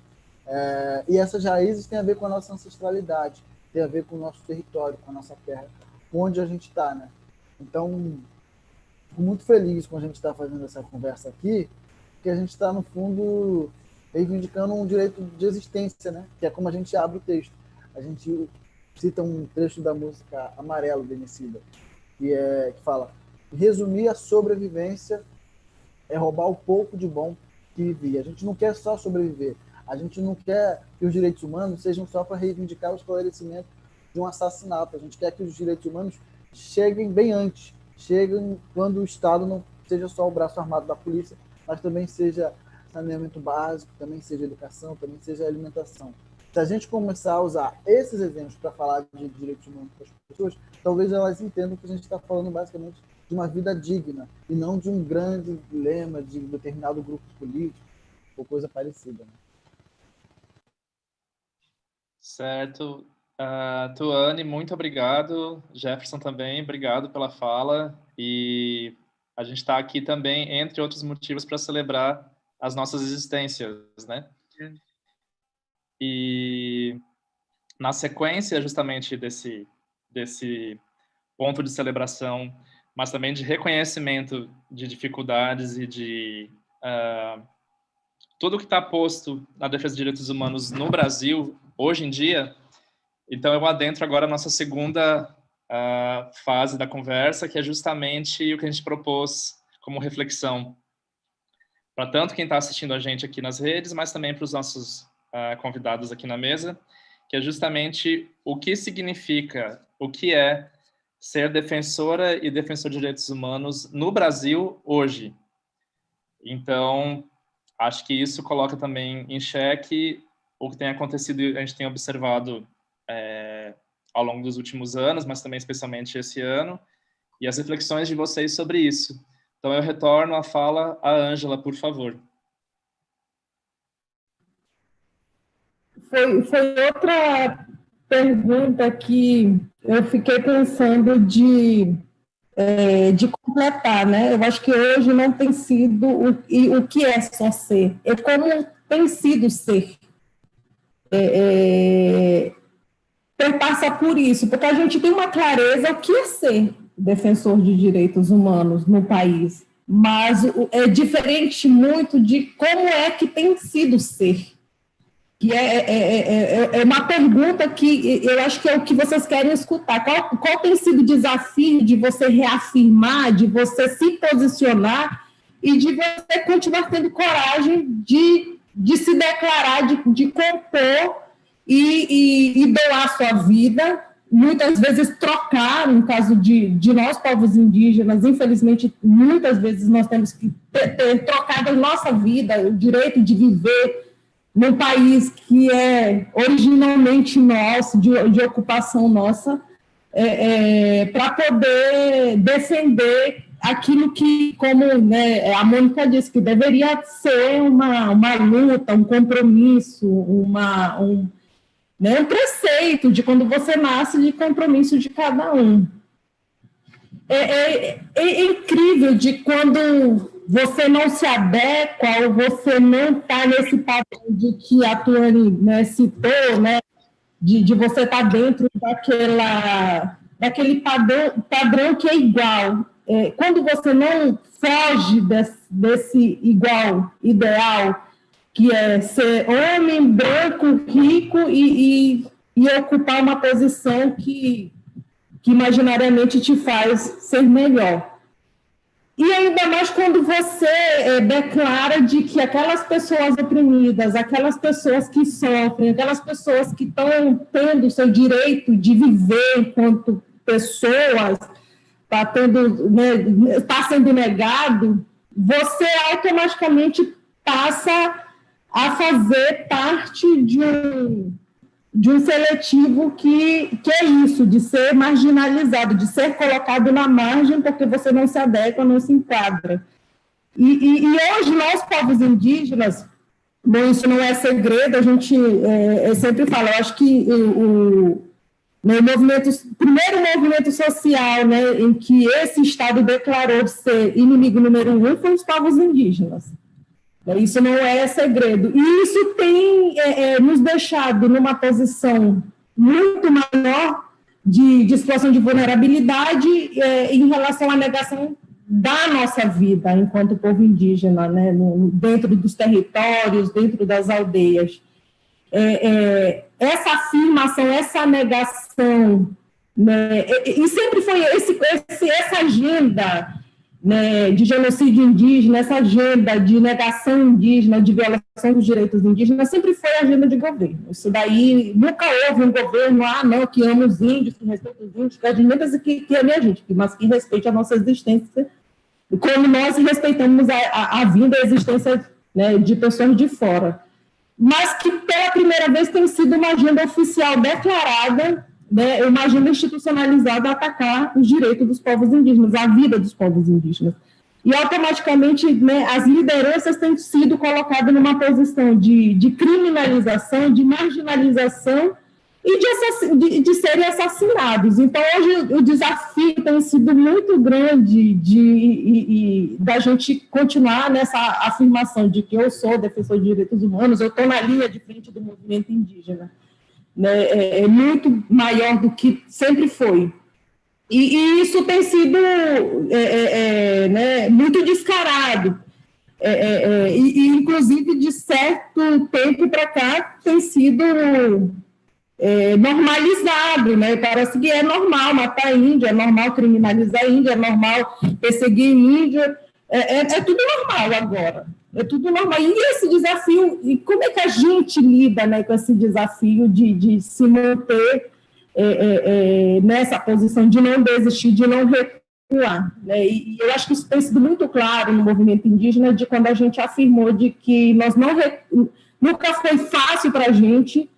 E essas raízes têm a ver com a nossa ancestralidade, tem a ver com o nosso território, com a nossa terra, onde a gente está, né? Então, fico muito feliz quando a gente está fazendo essa conversa aqui, porque a gente está, no fundo, reivindicando um direito de existência, né? Que é como a gente abre o texto. A gente cita um trecho da música Amarelo, de Emicida, que fala: resumir a sobrevivência é roubar o pouco de bom que vivia. A gente não quer só sobreviver. A gente não quer que os direitos humanos sejam só para reivindicar o esclarecimento de um assassinato. A gente quer que os direitos humanos cheguem bem antes. Cheguem quando o Estado não seja só o braço armado da polícia, mas também seja saneamento básico, também seja educação, também seja alimentação. Se a gente começar a usar esses exemplos para falar de direitos humanos para as pessoas, talvez elas entendam que a gente está falando basicamente de uma vida digna e não de um grande lema de determinado grupo político ou coisa parecida, né? Certo. Tuane, muito obrigado. Jefferson também, obrigado pela fala. E a gente está aqui também, entre outros motivos, para celebrar as nossas existências, né? E na sequência, justamente, desse ponto de celebração, mas também de reconhecimento de dificuldades e de tudo que está posto na defesa de direitos humanos no Brasil, hoje em dia. Então, eu adentro agora a nossa segunda fase da conversa, que é justamente o que a gente propôs como reflexão para tanto quem está assistindo a gente aqui nas redes, mas também para os nossos convidados aqui na mesa, que é justamente o que significa, o que é ser defensora e defensor de direitos humanos no Brasil hoje. Então, acho que isso coloca também em xeque o que tem acontecido e a gente tem observado ao longo dos últimos anos, mas também especialmente esse ano, e as reflexões de vocês sobre isso. Então, eu retorno a fala à Ângela, por favor. Foi outra pergunta que eu fiquei pensando de completar, né? Eu acho que hoje não tem sido o que é só ser, é como tem sido ser. Perpassa por isso, porque a gente tem uma clareza o que é ser defensor de direitos humanos no país, mas é diferente muito de como é que tem sido ser. Que é uma pergunta que eu acho que é o que vocês querem escutar. Qual tem sido o desafio de você reafirmar, de você se posicionar e de você continuar tendo coragem de se declarar, de compor e doar sua vida, muitas vezes trocar, no caso de nós, povos indígenas, infelizmente, muitas vezes nós temos que ter trocado a nossa vida, o direito de viver num país que é originalmente nosso, de ocupação nossa, para poder defender aquilo que, como a Mônica disse, que deveria ser uma luta, um compromisso, um preceito de quando você nasce, de compromisso de cada um. É incrível de quando você não se adequa ou você não está nesse padrão de que a Tuane citou, de você estar dentro daquele padrão que é igual. Quando você não foge desse igual ideal, que é ser homem, branco, rico e ocupar uma posição que imaginariamente te faz ser melhor. E ainda mais quando você declara de que aquelas pessoas oprimidas, aquelas pessoas que sofrem, aquelas pessoas que estão tendo o seu direito de viver enquanto pessoas, está sendo negado, você automaticamente passa a fazer parte de um seletivo que é isso, de ser marginalizado, de ser colocado na margem porque você não se adequa, não se enquadra. E hoje nós, povos indígenas, bom, isso não é segredo, a gente sempre fala, eu acho que o primeiro movimento social, né, em que esse Estado declarou de ser inimigo número 1 foi os povos indígenas. Isso não é segredo. E isso tem nos deixado numa posição muito maior de situação de vulnerabilidade em relação à negação da nossa vida enquanto povo indígena, né, dentro dos territórios, dentro das aldeias. Essa afirmação, essa negação, né, e sempre foi essa agenda, né, de genocídio indígena, essa agenda de negação indígena, de violação dos direitos indígenas, sempre foi a agenda de governo. Isso daí, nunca houve um governo, não, que ama os índios, que respeita os índios, que admita que ame a gente, mas que respeite a nossa existência, como nós respeitamos a vinda e a existência, né, de pessoas de fora. Mas que, pela primeira vez, tem sido uma agenda oficial declarada, né, uma agenda institucionalizada a atacar os direitos dos povos indígenas, a vida dos povos indígenas. E, automaticamente, né, as lideranças têm sido colocadas numa posição de criminalização, de marginalização e de serem assassinados. Então, hoje, o desafio tem sido muito grande da gente continuar nessa afirmação de que eu sou defensor de direitos humanos, eu estou na linha de frente do movimento indígena. Né, é muito maior do que sempre foi. E isso tem sido né, muito descarado. E, inclusive, de certo tempo para cá, tem sido normalizado. Né? Parece que é normal matar índio, é normal criminalizar índio, é normal perseguir índio. É tudo normal agora. É tudo normal. E esse desafio, e como é que a gente lida, né, com esse desafio de se manter nessa posição, de não desistir, de não recuar? Né? E eu acho que isso tem sido muito claro no movimento indígena, de quando a gente afirmou de que nós nunca foi fácil para a gente,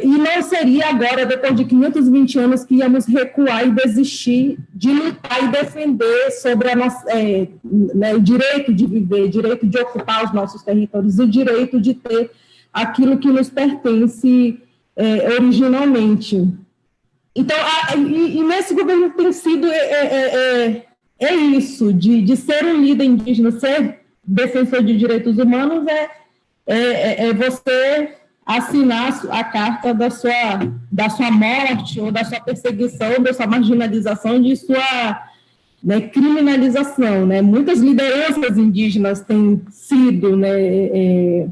e não seria agora, depois de 520 anos, que íamos recuar e desistir de lutar e defender sobre né, o direito de viver, o direito de ocupar os nossos territórios, o direito de ter aquilo que nos pertence originalmente. Então, e nesse governo tem sido isso, de ser um líder indígena, ser defensor de direitos humanos, você assinar a carta da sua morte, ou da sua perseguição, da sua marginalização, de sua, né, criminalização. Né? Muitas lideranças indígenas têm sido, né,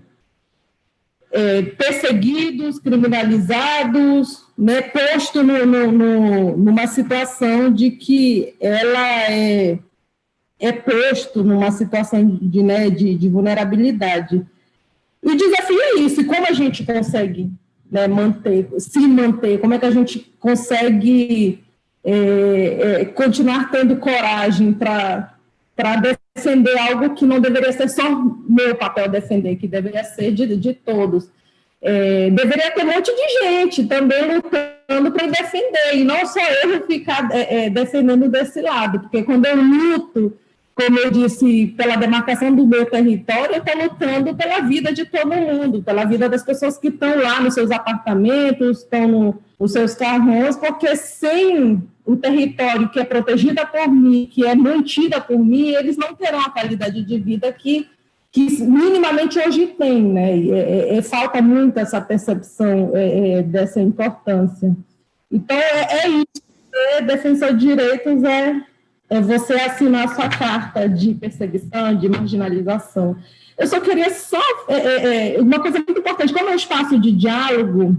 perseguidos, criminalizados, né, posto numa situação de que ela é posto numa situação de vulnerabilidade. E o desafio é isso, e como a gente consegue, né, se manter, como é que a gente consegue continuar tendo coragem para defender algo que não deveria ser só meu papel defender, que deveria ser de todos. Deveria ter um monte de gente também lutando para defender, e não só eu ficar defendendo desse lado, porque quando eu luto, como eu disse, pela demarcação do meu território, eu estou lutando pela vida de todo mundo, pela vida das pessoas que estão lá nos seus apartamentos, estão nos seus carrões, porque sem o território que é protegida por mim, que é mantida por mim, eles não terão a qualidade de vida que minimamente hoje tem, né? Falta muito essa percepção dessa importância. Então, isso. Ser defensor de direitos você assinar a sua carta de perseguição, de marginalização. Eu só queria uma coisa muito importante, como é um espaço de diálogo,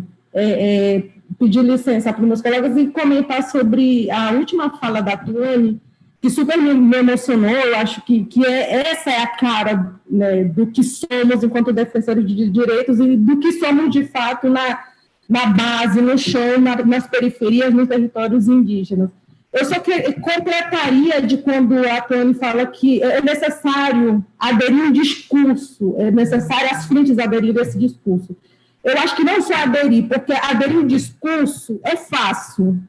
pedir licença para os meus colegas e comentar sobre a última fala da Tuane, que super me emocionou. Eu acho que essa é a cara, né, do que somos enquanto defensores de direitos e do que somos, de fato, na base, no chão, nas periferias, nos territórios indígenas. Eu só completaria de quando a Toni fala que é necessário aderir um discurso, é necessário as frentes aderir a esse discurso. Eu acho que não só aderir, porque aderir um discurso é fácil,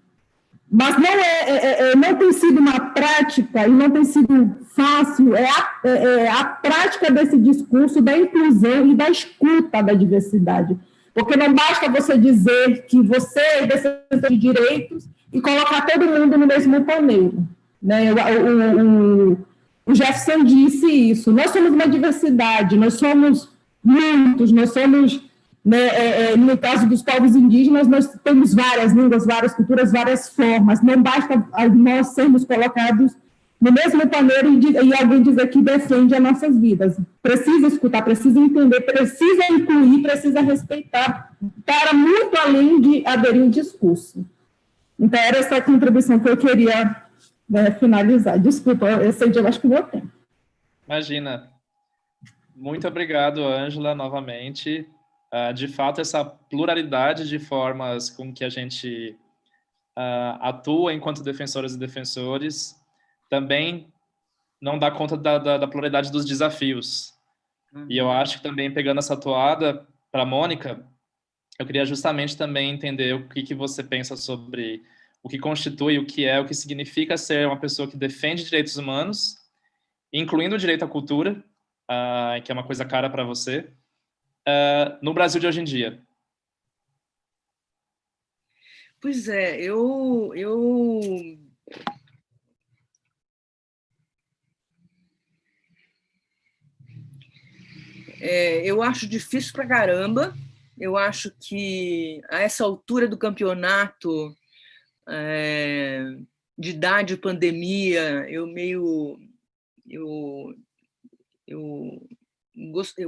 mas não tem sido uma prática e não tem sido fácil, a prática desse discurso da inclusão e da escuta da diversidade. Porque não basta você dizer que você é defensor de direitos e colocar todo mundo no mesmo paneiro, né? O Jefferson disse isso. Nós somos uma diversidade, nós somos muitos, nós somos, né, no caso dos povos indígenas, nós temos várias línguas, várias culturas, várias formas. Não basta nós sermos colocados no mesmo paneiro e alguém dizer que defende as nossas vidas. Precisa escutar, precisa entender, precisa incluir, precisa respeitar, para muito além de aderir um discurso. Então, era essa contribuição que eu queria, né, finalizar. Desculpa, eu acho que deu tempo. Imagina. Muito obrigado, Ângela, novamente. De fato, essa pluralidade de formas com que a gente atua enquanto defensoras e defensores também não dá conta da pluralidade dos desafios. E eu acho que também, pegando essa toada para a Mônica, eu queria justamente também entender o que você pensa sobre o que constitui, o que significa ser uma pessoa que defende direitos humanos, incluindo o direito à cultura, que é uma coisa cara para você, no Brasil de hoje em dia. Pois é, eu acho difícil pra caramba. Eu acho que, a essa altura do campeonato, de idade pandemia, eu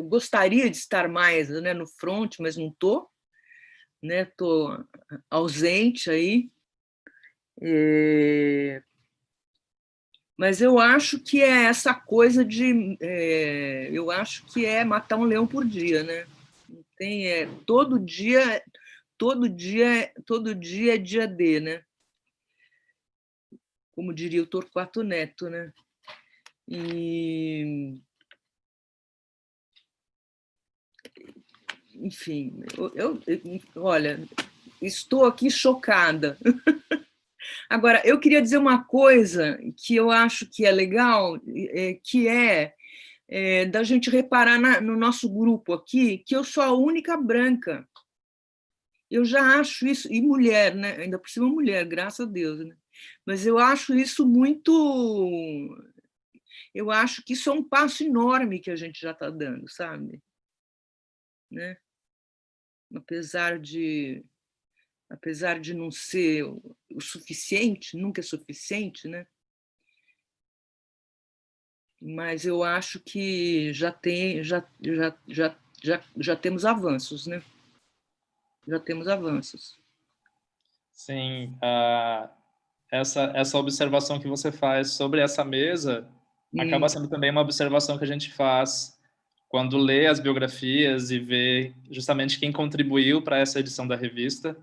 gostaria de estar mais, né, no front, mas não estou, né, estou ausente aí. Mas eu acho que é essa coisa de... eu acho que é matar um leão por dia, né? Tem, todo dia é dia D, né? Como diria o Torquato Neto, né? E... Enfim, olha, estou aqui chocada. Agora, eu queria dizer uma coisa que eu acho que é legal, que da gente reparar no nosso grupo aqui, que eu sou a única branca. Eu já acho isso, e mulher, né? Ainda por cima mulher, graças a Deus, né? Mas eu acho isso muito... Eu acho que isso é um passo enorme que a gente já está dando, sabe? Né? Apesar de não ser o suficiente, nunca é suficiente, né? Mas eu acho que já temos avanços, né? Já temos avanços. Sim, essa observação que você faz sobre essa mesa acaba sendo também uma observação que a gente faz quando lê as biografias e vê justamente quem contribuiu para essa edição da revista.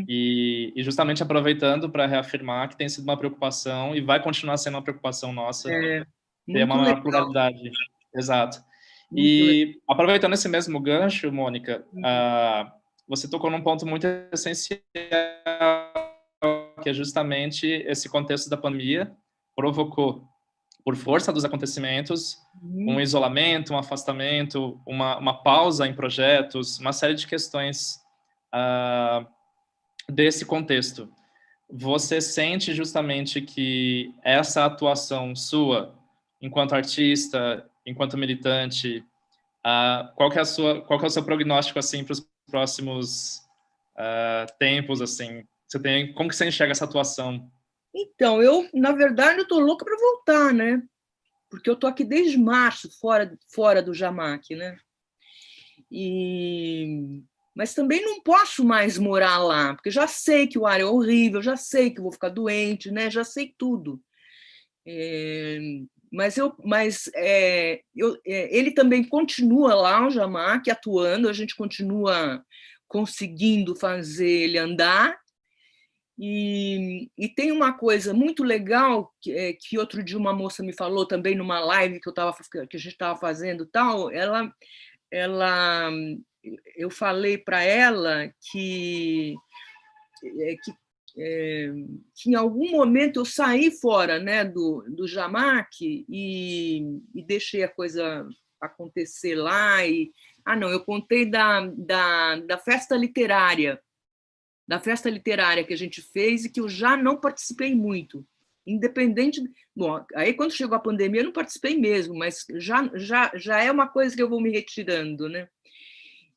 E justamente aproveitando para reafirmar que tem sido uma preocupação e vai continuar sendo uma preocupação nossa ter uma maior pluralidade. Exato. E aproveitando esse mesmo gancho, Mônica, você tocou num ponto muito essencial, que é justamente esse contexto da pandemia provocou, por força dos acontecimentos, um isolamento, um afastamento, uma pausa em projetos, uma série de questões desse contexto. Você sente justamente que essa atuação sua, enquanto artista, enquanto militante, qual que é o seu prognóstico assim para os próximos tempos, assim? Como que você enxerga essa atuação? Então, na verdade, eu estou louca para voltar, né? Porque eu estou aqui desde março, fora do Jamac, né? Mas também não posso mais morar lá, porque já sei que o ar é horrível, já sei que eu vou ficar doente, né? Já sei tudo. Ele também continua lá, o Jamac, atuando, a gente continua conseguindo fazer ele andar. E tem uma coisa muito legal que outro dia uma moça me falou também numa live que a gente estava fazendo, tal. Eu falei para ela que em algum momento eu saí fora, né, do Jamac e deixei a coisa acontecer lá. Não, eu contei da festa literária que a gente fez e que eu já não participei muito, independente. Bom, aí quando chegou a pandemia eu não participei mesmo, mas já é uma coisa que eu vou me retirando, né?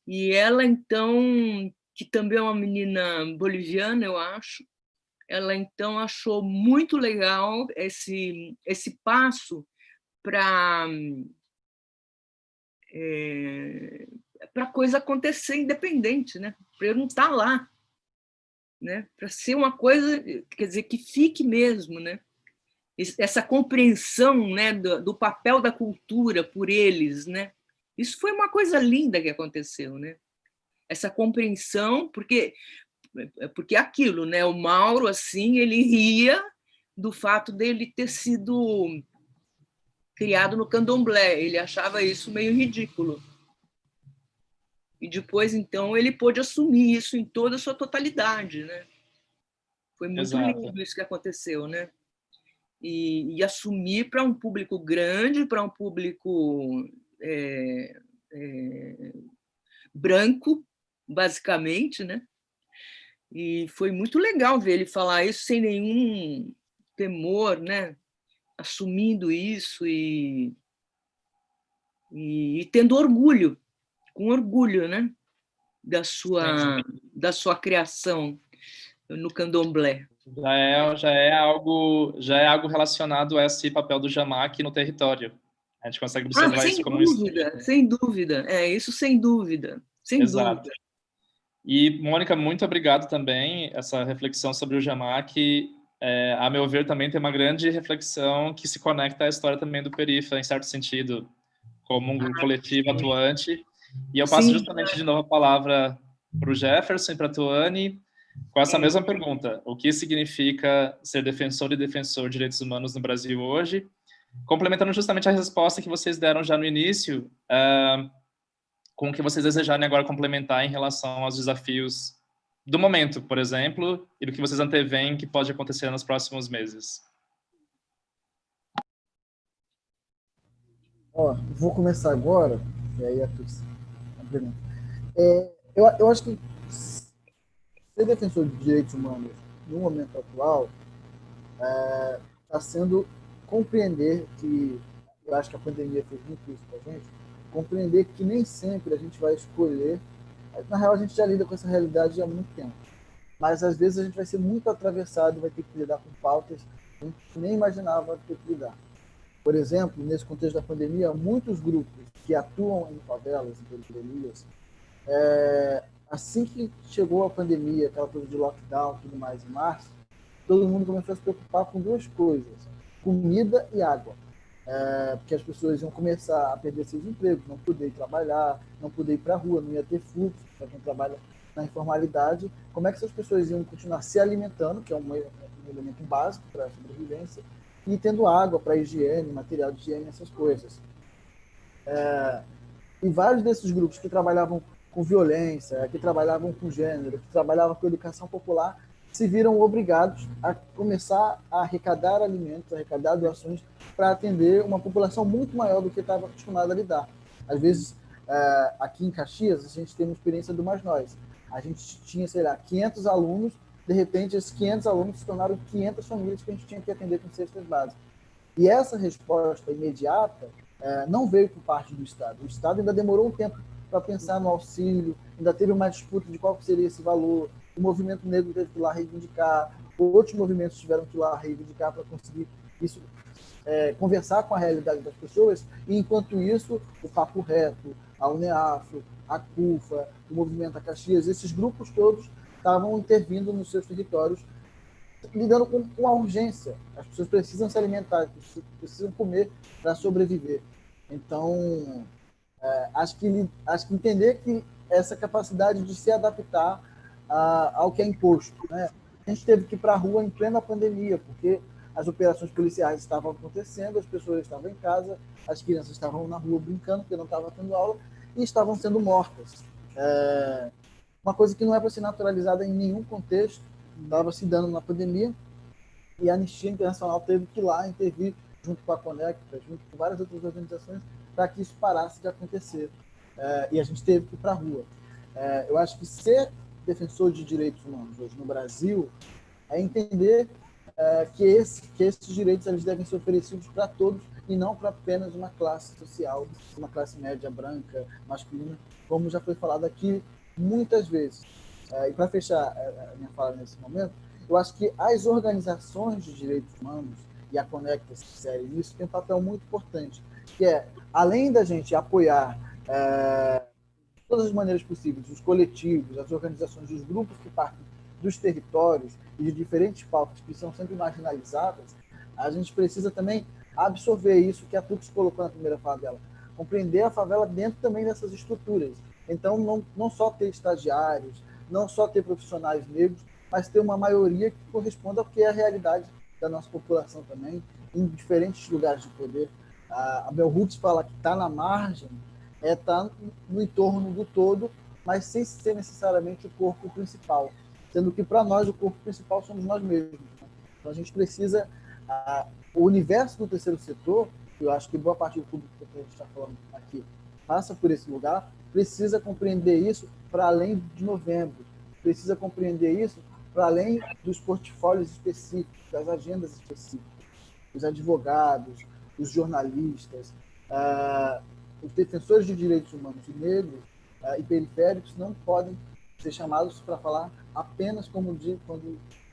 E ela, então, que também é uma menina boliviana, eu acho, ela, então, achou muito legal esse passo para a coisa acontecer independente, né? Para eu não estar lá, né? Para ser uma coisa, quer dizer, que fique mesmo, né? Essa compreensão, né, do papel da cultura por eles, né? Isso foi uma coisa linda que aconteceu, né? Essa compreensão, porque aquilo, né? O Mauro, assim, ele ria do fato dele ter sido criado no candomblé, ele achava isso meio ridículo. E depois, então, ele pôde assumir isso em toda a sua totalidade, né? Foi muito lindo isso que aconteceu, né? E assumir para um público grande, para um público branco, basicamente, né? E foi muito legal ver ele falar isso sem nenhum temor, né? Assumindo isso e tendo orgulho, com orgulho, né? Da sua criação no candomblé. Já é algo relacionado a esse papel do Jamac no território. A gente consegue observar isso como sem dúvida, isso sem dúvida, sem Exato. dúvida. E, Mônica, muito obrigado também. Essa reflexão sobre o Jamac, a meu ver, também tem uma grande reflexão que se conecta à história também do Perifa, em certo sentido, como um coletivo atuante. E eu passo justamente de novo a palavra para o Jefferson e para a Tuane, com essa mesma pergunta: o que significa ser defensor e defensor de direitos humanos no Brasil hoje? Complementando justamente a resposta que vocês deram já no início, com o que vocês desejarem agora complementar em relação aos desafios do momento, por exemplo, e do que vocês anteveem que pode acontecer nos próximos meses. Vou começar agora, e aí a Tussa complementa. Eu acho que ser defensor de direitos humanos no momento atual está sendo compreender que, eu acho que a pandemia fez muito isso para a gente, compreender que nem sempre a gente vai escolher. Na real, a gente já lida com essa realidade há muito tempo, mas às vezes a gente vai ser muito atravessado e vai ter que lidar com pautas que a gente nem imaginava ter que lidar. Por exemplo, nesse contexto da pandemia, muitos grupos que atuam em favelas, em periferias, assim que chegou a pandemia, aquela coisa de lockdown e tudo mais em março, todo mundo começou a se preocupar com duas coisas: comida e água. Porque as pessoas iam começar a perder seus empregos, não poder ir trabalhar, não poder ir para a rua, não ia ter fluxo para quem trabalha na informalidade. Como é que essas pessoas iam continuar se alimentando, que é um elemento básico para a sobrevivência, e tendo água para higiene, material de higiene, essas coisas. E vários desses grupos que trabalhavam com violência, que trabalhavam com gênero, que trabalhavam com educação popular, se viram obrigados a começar a arrecadar alimentos, a arrecadar doações para atender uma população muito maior do que estava acostumada a lidar. Às vezes, aqui em Caxias, a gente tem uma experiência do Mais Nós. A gente tinha, 500 alunos, de repente, esses 500 alunos se tornaram 500 famílias que a gente tinha que atender com cestas básicas. E essa resposta imediata não veio por parte do Estado. O Estado ainda demorou um tempo para pensar no auxílio, ainda teve uma disputa de qual seria esse valor. O movimento negro teve que ir lá reivindicar, outros movimentos tiveram que ir lá reivindicar para conseguir isso, conversar com a realidade das pessoas, e enquanto isso, o Papo Reto, a UNEAFRO, a CUFA, o Movimento a Caxias, esses grupos todos estavam intervindo nos seus territórios lidando com a urgência. As pessoas precisam se alimentar, precisam comer para sobreviver. Então, acho que entender que essa capacidade de se adaptar ao que é imposto, né? A gente teve que ir para a rua em plena pandemia, porque as operações policiais estavam acontecendo, as pessoas estavam em casa, as crianças estavam na rua brincando, porque não estavam tendo aula, e estavam sendo mortas. Uma coisa que não é para ser naturalizada em nenhum contexto, estava se dando na pandemia, e a Anistia Internacional teve que ir lá intervir junto com a Conecta, junto com várias outras organizações, para que isso parasse de acontecer. E a gente teve que ir para a rua. Eu acho que ser defensor de direitos humanos hoje no Brasil é entender que esses direitos eles devem ser oferecidos para todos e não para apenas uma classe social, uma classe média, branca, masculina, como já foi falado aqui muitas vezes. E para fechar a minha fala nesse momento, eu acho que as organizações de direitos humanos, e a Conecta se insere nisso, tem um papel muito importante, que é, além da gente apoiar de todas as maneiras possíveis os coletivos, as organizações, os grupos que partem dos territórios e de diferentes pautas que são sempre marginalizadas, a gente precisa também absorver isso que a Tux colocou na primeira fala dela, compreender a favela dentro também dessas estruturas. Então, não só ter estagiários, não só ter profissionais negros, mas ter uma maioria que corresponda ao que é a realidade da nossa população também, em diferentes lugares de poder. A Bell Hooks fala que está na margem, está no entorno do todo, mas sem ser necessariamente o corpo principal, sendo que para nós o corpo principal somos nós mesmos. Né? Então a gente precisa, o universo do terceiro setor, eu acho que boa parte do público que a gente está falando aqui passa por esse lugar, precisa compreender isso para além de novembro, precisa compreender isso para além dos portfólios específicos, das agendas específicas, os advogados, os jornalistas, os defensores de direitos humanos e negros e periféricos não podem ser chamados para falar apenas quando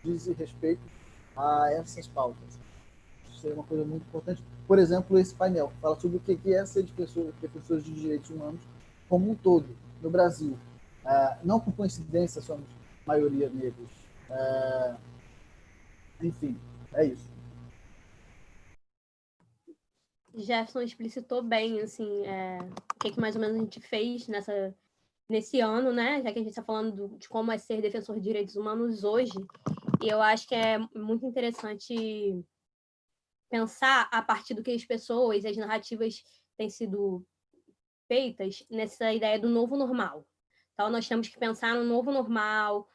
diz respeito a essas pautas. Isso seria uma coisa muito importante. Por exemplo, esse painel fala sobre o que é ser defensores de direitos humanos como um todo, no Brasil. Não por coincidência somos maioria negros. Enfim, é isso. Jefferson explicitou bem, assim, o que mais ou menos a gente fez nesse ano, né? Já que a gente está falando de como é ser defensor de direitos humanos hoje. E eu acho que é muito interessante pensar a partir do que as pessoas, as narrativas têm sido feitas nessa ideia do novo normal. Então, nós temos que pensar no novo normal,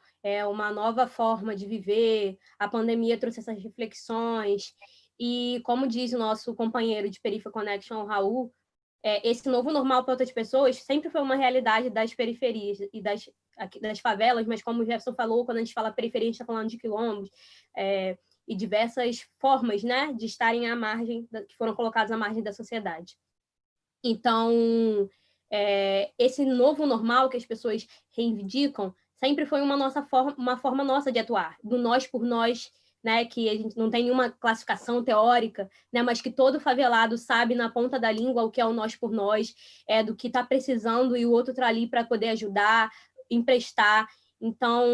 uma nova forma de viver. A pandemia trouxe essas reflexões. E, como diz o nosso companheiro de Perifa Connection, Raul, esse novo normal para outras pessoas sempre foi uma realidade das periferias e das favelas, mas como o Jefferson falou, quando a gente fala periferia, a gente está falando de quilombos e diversas formas, né, de estarem à margem, que foram colocadas à margem da sociedade. Então, esse novo normal que as pessoas reivindicam sempre foi uma forma nossa de atuar, do nós por nós, né, que a gente não tem nenhuma classificação teórica, né, mas que todo favelado sabe na ponta da língua o que é o nós por nós, do que está precisando e o outro está ali para poder ajudar, emprestar. Então,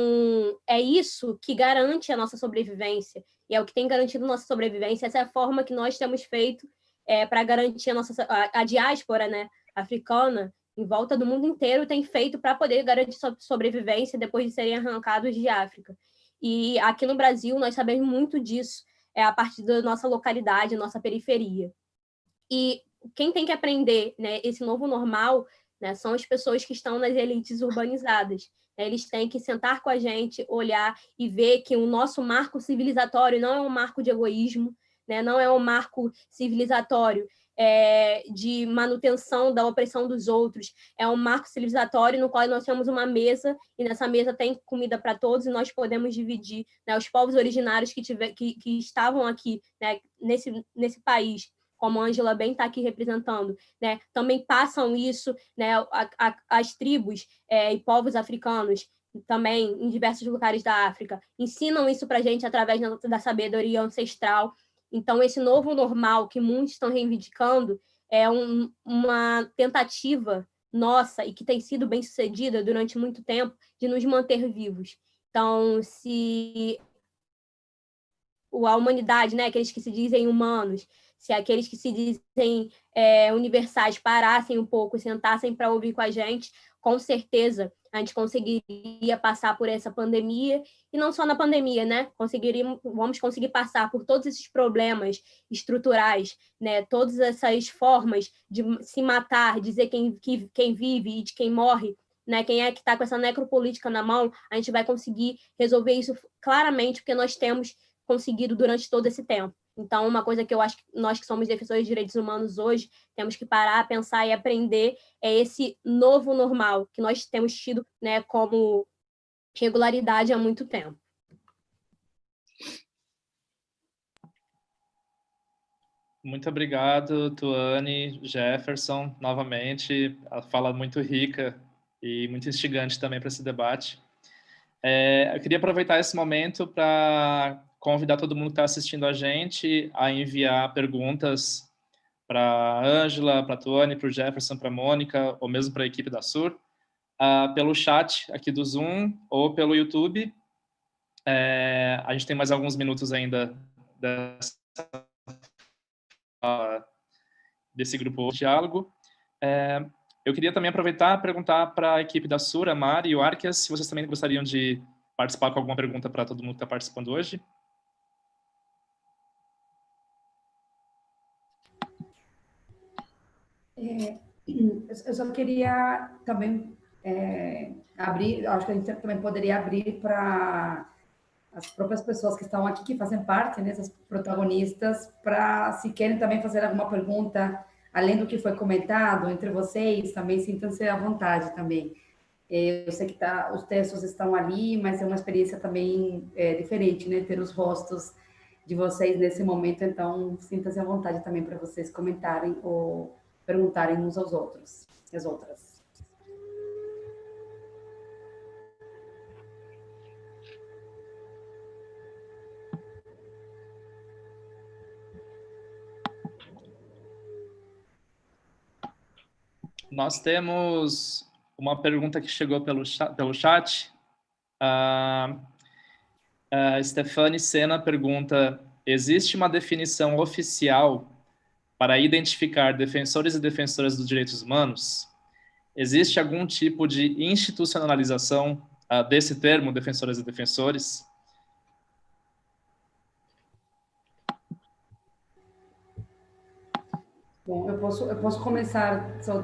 é isso que garante a nossa sobrevivência, e é o que tem garantido nossa sobrevivência. Essa é a forma que nós temos feito para garantir a diáspora, né, africana, em volta do mundo inteiro, tem feito para poder garantir sobrevivência depois de serem arrancados de África. E aqui no Brasil, nós sabemos muito disso, a partir da nossa localidade, nossa periferia. E quem tem que aprender, né, esse novo normal, né, são as pessoas que estão nas elites urbanizadas. Eles têm que sentar com a gente, olhar e ver que o nosso marco civilizatório não é um marco de egoísmo, né, não é um marco civilizatório de manutenção da opressão dos outros, é um marco civilizatório no qual nós temos uma mesa, e nessa mesa tem comida para todos, e nós podemos dividir, né, os povos originários que estavam aqui, né, nesse país, como a Ângela bem está aqui representando, né, também passam isso, né, as tribos e povos africanos, também em diversos lugares da África, ensinam isso para a gente através da sabedoria ancestral. Então, esse novo normal que muitos estão reivindicando é uma tentativa nossa e que tem sido bem sucedida durante muito tempo de nos manter vivos. Então, se a humanidade, né, aqueles que se dizem humanos, se aqueles que se dizem universais parassem um pouco e sentassem para ouvir com a gente, com certeza a gente conseguiria passar por essa pandemia, e não só na pandemia, né? Vamos conseguir passar por todos esses problemas estruturais, né? Todas essas formas de se matar, dizer quem vive e de quem morre, né? Quem é que está com essa necropolítica na mão, a gente vai conseguir resolver isso claramente, porque nós temos conseguido durante todo esse tempo. Então, uma coisa que eu acho que nós que somos defensores de direitos humanos hoje temos que parar, pensar e aprender é esse novo normal que nós temos tido, né, como regularidade há muito tempo. Muito obrigado, Tuane, Jefferson, novamente, a fala muito rica e muito instigante também para esse debate. Eu queria aproveitar esse momento para convidar todo mundo que está assistindo a gente a enviar perguntas para a Ângela, para a Tuane, para o Jefferson, para a Mônica, ou mesmo para a equipe da SUR, pelo chat aqui do Zoom ou pelo YouTube. A gente tem mais alguns minutos ainda desse grupo de diálogo. Eu queria também aproveitar e perguntar para a equipe da SUR, a Mari e o Arquias, se vocês também gostariam de participar com alguma pergunta para todo mundo que está participando hoje. Eu só queria também abrir, acho que a gente também poderia abrir para as próprias pessoas que estão aqui, que fazem parte, né, essas protagonistas, para, se querem também fazer alguma pergunta, além do que foi comentado entre vocês, também sintam-se à vontade também. Eu sei que os textos estão ali, mas é uma experiência também diferente, né, ter os rostos de vocês nesse momento, então sintam-se à vontade também para vocês comentarem ou perguntarem uns aos outros, as outras. Nós temos uma pergunta que chegou pelo chat. A Stefane Sena pergunta: existe uma definição oficial para identificar defensores e defensoras dos direitos humanos? Existe algum tipo de institucionalização desse termo, defensoras e defensores? Bom, eu posso começar só,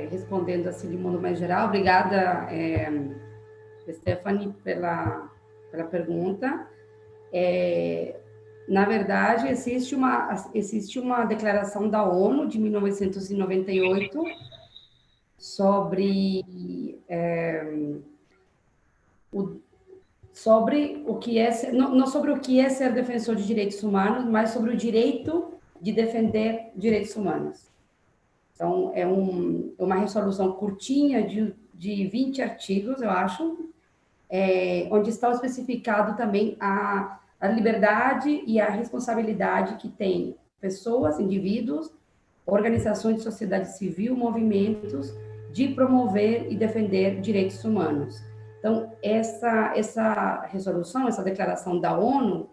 respondendo assim de modo mais geral. Obrigada, Stephanie, pela pergunta. Na verdade, existe uma declaração da ONU de 1998 sobre o que é, não sobre o que é ser defensor de direitos humanos, mas sobre o direito de defender direitos humanos. Então, é uma resolução curtinha de 20 artigos, eu acho, onde está especificado também a liberdade e a responsabilidade que tem pessoas, indivíduos, organizações de sociedade civil, movimentos, de promover e defender direitos humanos. Então, essa resolução, essa declaração da ONU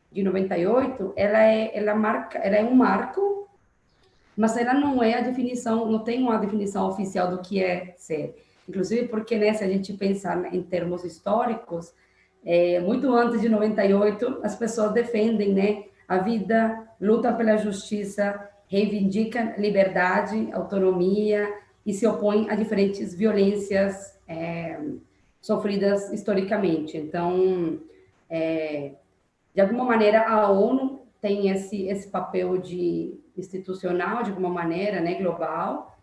de 98, ela é um marco, mas ela não é a definição, não tem uma definição oficial do que é ser. Inclusive porque, né, se a gente pensar em termos históricos, muito antes de 98, as pessoas defendem, né, a vida, lutam pela justiça, reivindicam liberdade, autonomia e se opõem a diferentes violências sofridas historicamente. Então, de alguma maneira, a ONU tem esse papel de institucional, de alguma maneira, né, global,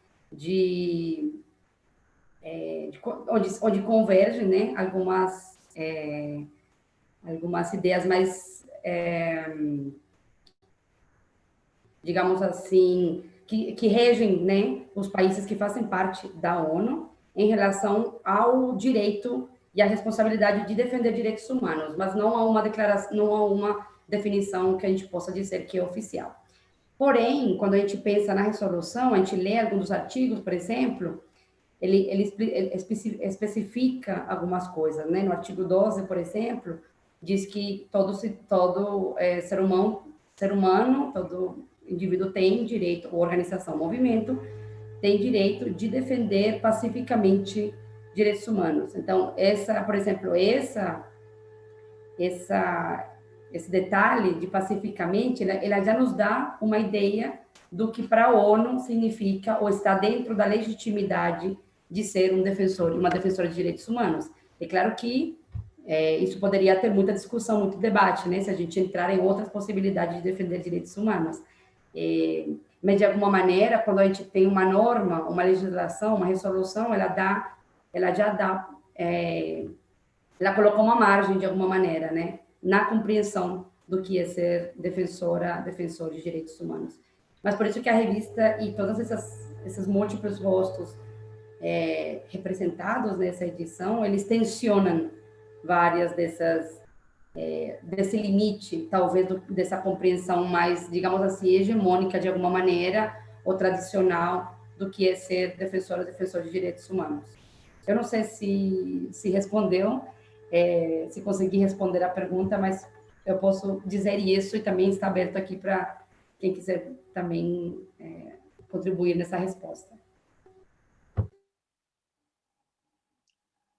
onde convergem, né, algumas ideias mais, digamos assim, que regem, né, os países que fazem parte da ONU em relação ao direito e à responsabilidade de defender direitos humanos, mas não há uma declaração, não há uma definição que a gente possa dizer que é oficial. Porém, quando a gente pensa na resolução, a gente lê alguns dos artigos, por exemplo, ele especifica algumas coisas, né? No artigo 12, por exemplo, diz que todo ser humano, todo indivíduo tem direito, ou organização, movimento, tem direito de defender pacificamente direitos humanos. Então, por exemplo, esse detalhe de pacificamente, ela já nos dá uma ideia do que para a ONU significa, ou está dentro da legitimidade de ser um defensor, uma defensora de direitos humanos. É claro que isso poderia ter muita discussão, muito debate, né, se a gente entrar em outras possibilidades de defender direitos humanos. Mas, de alguma maneira, quando a gente tem uma norma, uma legislação, uma resolução, ela colocou uma margem, de alguma maneira, né, na compreensão do que é ser defensor de direitos humanos. Mas por isso que a revista e todos esses múltiplos rostos representados nessa edição, eles tensionam várias desse limite, talvez dessa compreensão mais, digamos assim, hegemônica de alguma maneira, ou tradicional, do que é ser defensor de direitos humanos. Eu não sei se respondeu, se consegui responder a pergunta, mas eu posso dizer isso e também está aberto aqui para quem quiser também contribuir nessa resposta.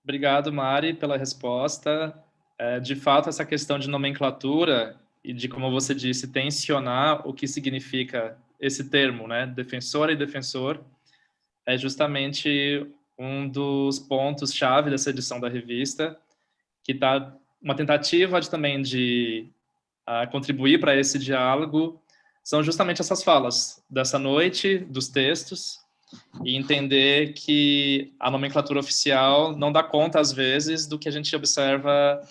Obrigado, Mari, pela resposta. De fato, essa questão de nomenclatura e de, como você disse, tensionar o que significa esse termo, né, defensora e defensor, é justamente um dos pontos-chave dessa edição da revista, que está uma tentativa também de contribuir para esse diálogo, são justamente essas falas dessa noite, dos textos, e entender que a nomenclatura oficial não dá conta, às vezes, do que a gente observa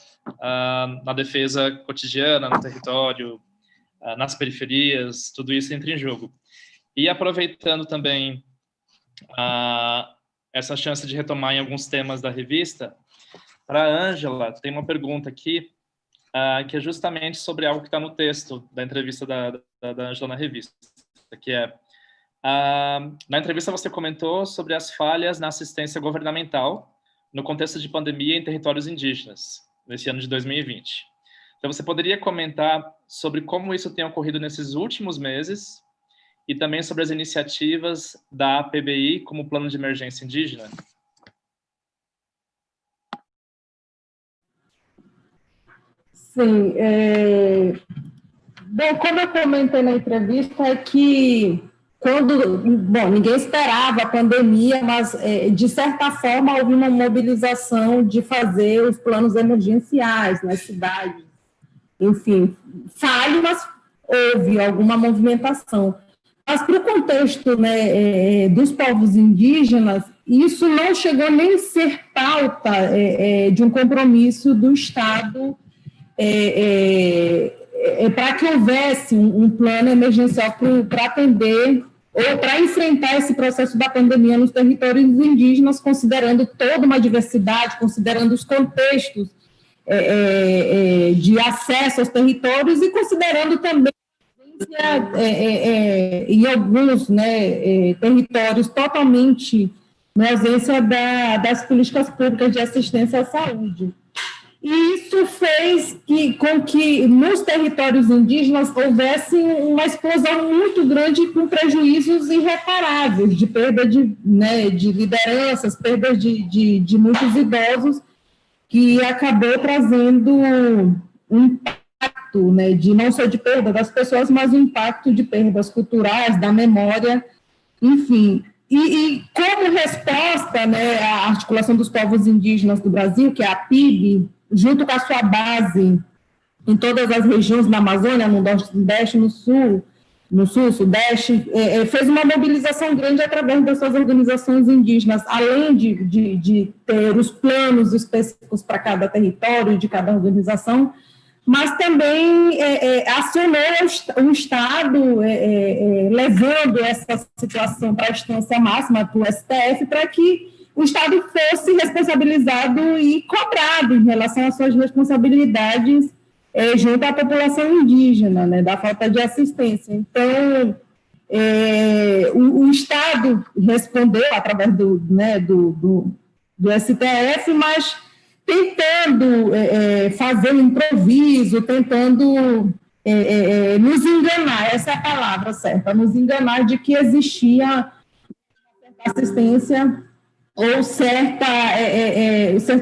na defesa cotidiana, no território, nas periferias, tudo isso entra em jogo. E aproveitando também essa chance de retomar em alguns temas da revista, para a Ângela, tem uma pergunta aqui, que é justamente sobre algo que está no texto da entrevista da Ângela na revista, que é, na entrevista você comentou sobre as falhas na assistência governamental no contexto de pandemia em territórios indígenas, nesse ano de 2020. Então, você poderia comentar sobre como isso tem ocorrido nesses últimos meses e também sobre as iniciativas da PBI como Plano de Emergência Indígena? Sim. Bom, como eu comentei na entrevista, é que ninguém esperava a pandemia, mas, de certa forma, houve uma mobilização de fazer os planos emergenciais nas cidades. Enfim, falho, mas houve alguma movimentação. Mas, para o contexto, né, dos povos indígenas, isso não chegou nem a ser pauta de um compromisso do Estado para que houvesse um plano emergencial para atender ou para enfrentar esse processo da pandemia nos territórios indígenas, considerando toda uma diversidade, considerando os contextos de acesso aos territórios e considerando também em alguns, né, territórios totalmente na ausência das políticas públicas de assistência à saúde. E isso fez com que nos territórios indígenas houvesse uma explosão muito grande com prejuízos irreparáveis, de perda de lideranças, perda de muitos idosos, que acabou trazendo um impacto, né, não só de perda das pessoas, mas um impacto de perdas culturais, da memória, enfim. E como resposta, né, à articulação dos povos indígenas do Brasil, que é a PIB, junto com a sua base em todas as regiões da Amazônia, no Nordeste, no Sul, Sudeste, fez uma mobilização grande através das suas organizações indígenas, além de ter os planos específicos para cada território, de cada organização, mas também acionou o Estado, levando essa situação para a instância máxima, para o STF, para que o Estado fosse responsabilizado e cobrado em relação às suas responsabilidades junto à população indígena, né, da falta de assistência. Então, o Estado respondeu através do STF, mas tentando fazer um improviso, tentando nos enganar, essa é a palavra certa, nos enganar de que existia assistência ou certo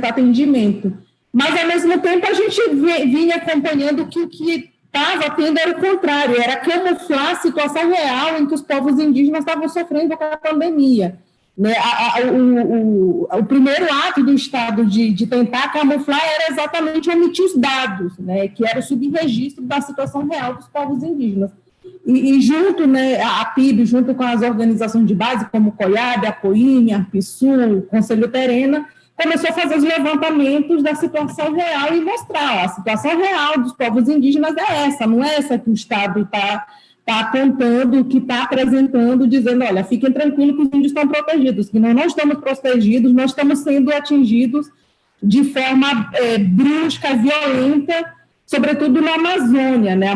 atendimento. Mas, ao mesmo tempo, a gente vinha acompanhando que o que estava tendo era o contrário, era camuflar a situação real em que os povos indígenas estavam sofrendo com a pandemia. Né? O primeiro ato do Estado de tentar camuflar era exatamente omitir os dados, né? Que era o subregistro da situação real dos povos indígenas. E junto, né, a PIB, junto com as organizações de base, como o COIAB, a COINHA, a PISU, o Conselho Terena, começou a fazer os levantamentos da situação real e mostrar, ó, a situação real dos povos indígenas é essa, não é essa que o Estado está apontando, que está apresentando, dizendo, olha, fiquem tranquilos que os índios estão protegidos, que nós não estamos protegidos, nós estamos sendo atingidos de forma brusca, violenta, sobretudo na Amazônia, né?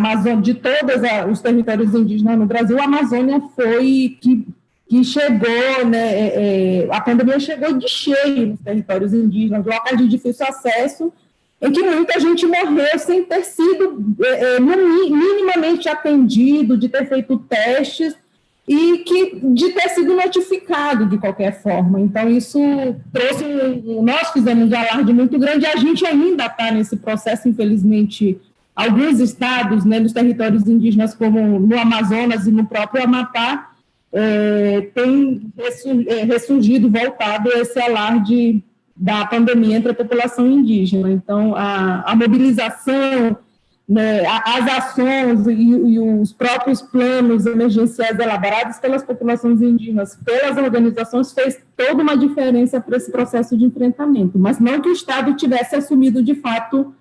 De todos os territórios indígenas no Brasil, a Amazônia foi que chegou, né? A pandemia chegou de cheio nos territórios indígenas, locais de difícil acesso, em que muita gente morreu sem ter sido minimamente atendido, de ter feito testes e de ter sido notificado de qualquer forma. Então, isso trouxe... Nós fizemos um alarde muito grande e a gente ainda está nesse processo, infelizmente, alguns estados, né, nos territórios indígenas, como no Amazonas e no próprio Amapá, tem ressurgido, voltado esse alarde da pandemia entre a população indígena. Então, a mobilização, né, as ações e os próprios planos emergenciais elaborados pelas populações indígenas, pelas organizações, fez toda uma diferença para esse processo de enfrentamento, mas não que o Estado tivesse assumido, de fato,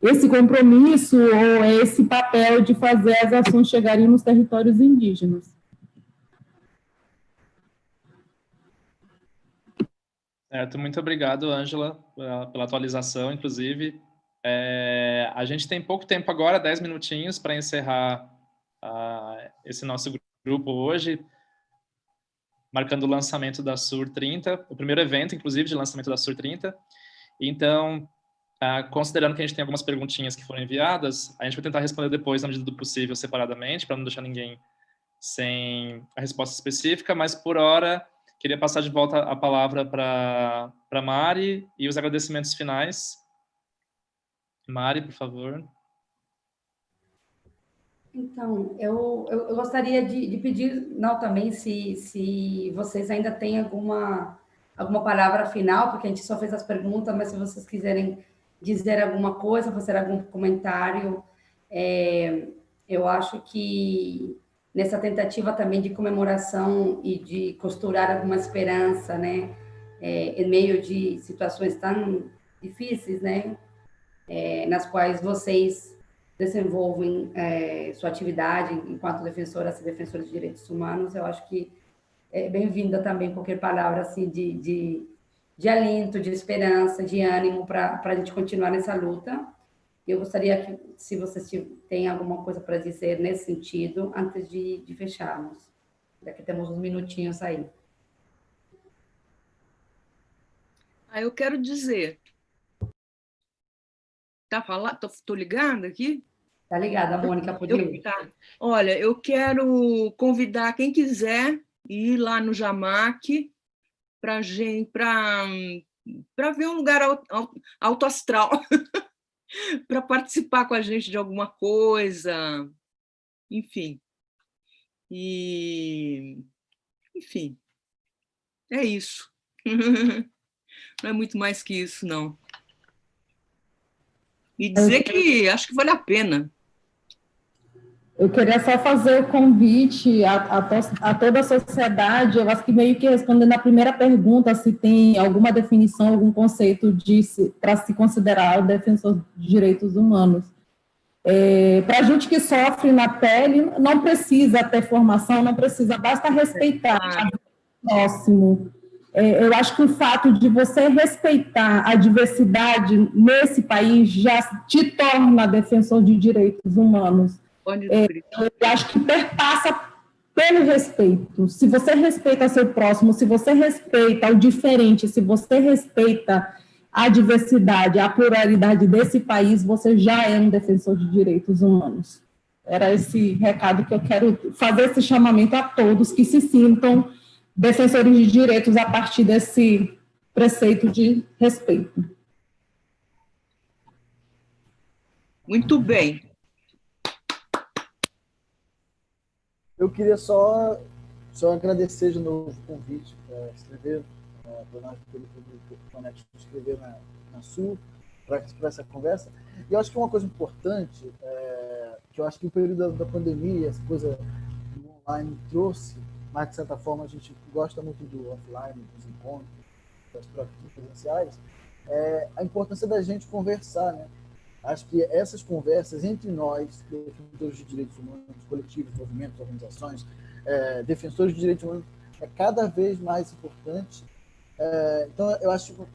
esse compromisso ou esse papel de fazer as ações chegarem nos territórios indígenas. Certo, muito obrigado, Ângela, pela atualização, inclusive. A gente tem pouco tempo agora, 10 minutinhos, para encerrar esse nosso grupo hoje, marcando o lançamento da SUR 30, o primeiro evento, inclusive, de lançamento da SUR 30. Então, considerando que a gente tem algumas perguntinhas que foram enviadas, a gente vai tentar responder depois, na medida do possível, separadamente, para não deixar ninguém sem a resposta específica, mas, por hora, queria passar de volta a palavra para Mari e os agradecimentos finais. Mari, por favor. Então, eu gostaria de pedir, não, também, se vocês ainda têm alguma palavra final, porque a gente só fez as perguntas, mas se vocês quiserem dizer alguma coisa, fazer algum comentário, eu acho que nessa tentativa também de comemoração e de costurar alguma esperança, né, em meio de situações tão difíceis, né, nas quais vocês desenvolvem sua atividade enquanto defensoras e defensores de direitos humanos, eu acho que é bem-vinda também qualquer palavra assim, de alento, de esperança, de ânimo para a gente continuar nessa luta. Eu gostaria que, se vocês têm alguma coisa para dizer nesse sentido, antes de fecharmos. Daqui temos uns minutinhos aí. Eu quero dizer... Estou ligada aqui? Está ligada, Mônica, pode ir. Tá. Olha, eu quero convidar quem quiser ir lá no Jamac para ver um lugar alto astral, para participar com a gente de alguma coisa, enfim. Enfim, é isso. Não é muito mais que isso, não. E dizer que acho que vale a pena. Eu queria só fazer o convite a toda a sociedade, eu acho que meio que respondendo a primeira pergunta, se tem alguma definição, algum conceito para se considerar o defensor de direitos humanos. Para a gente que sofre na pele, não precisa ter formação, não precisa, basta respeitar o próximo. Eu acho que o fato de você respeitar a diversidade nesse país já te torna defensor de direitos humanos. Eu acho que perpassa pelo respeito. Se você respeita seu próximo, se você respeita o diferente, se você respeita a diversidade, a pluralidade desse país, você já é um defensor de direitos humanos. Era esse recado que eu quero fazer, esse chamamento a todos que se sintam defensores de direitos a partir desse preceito de respeito. Muito bem. Eu queria só agradecer de novo o convite para escrever, para nós do Conexo escrever na Sul, para essa conversa. E eu acho que uma coisa importante, que eu acho que o período da pandemia, essa coisa do online trouxe, mas de certa forma a gente gosta muito do offline, dos encontros, das práticas presenciais, a importância da gente conversar, né? Acho que essas conversas entre nós, defensores de direitos humanos, coletivos, movimentos, organizações, defensores de direitos humanos, é cada vez mais importante. Então, eu acho que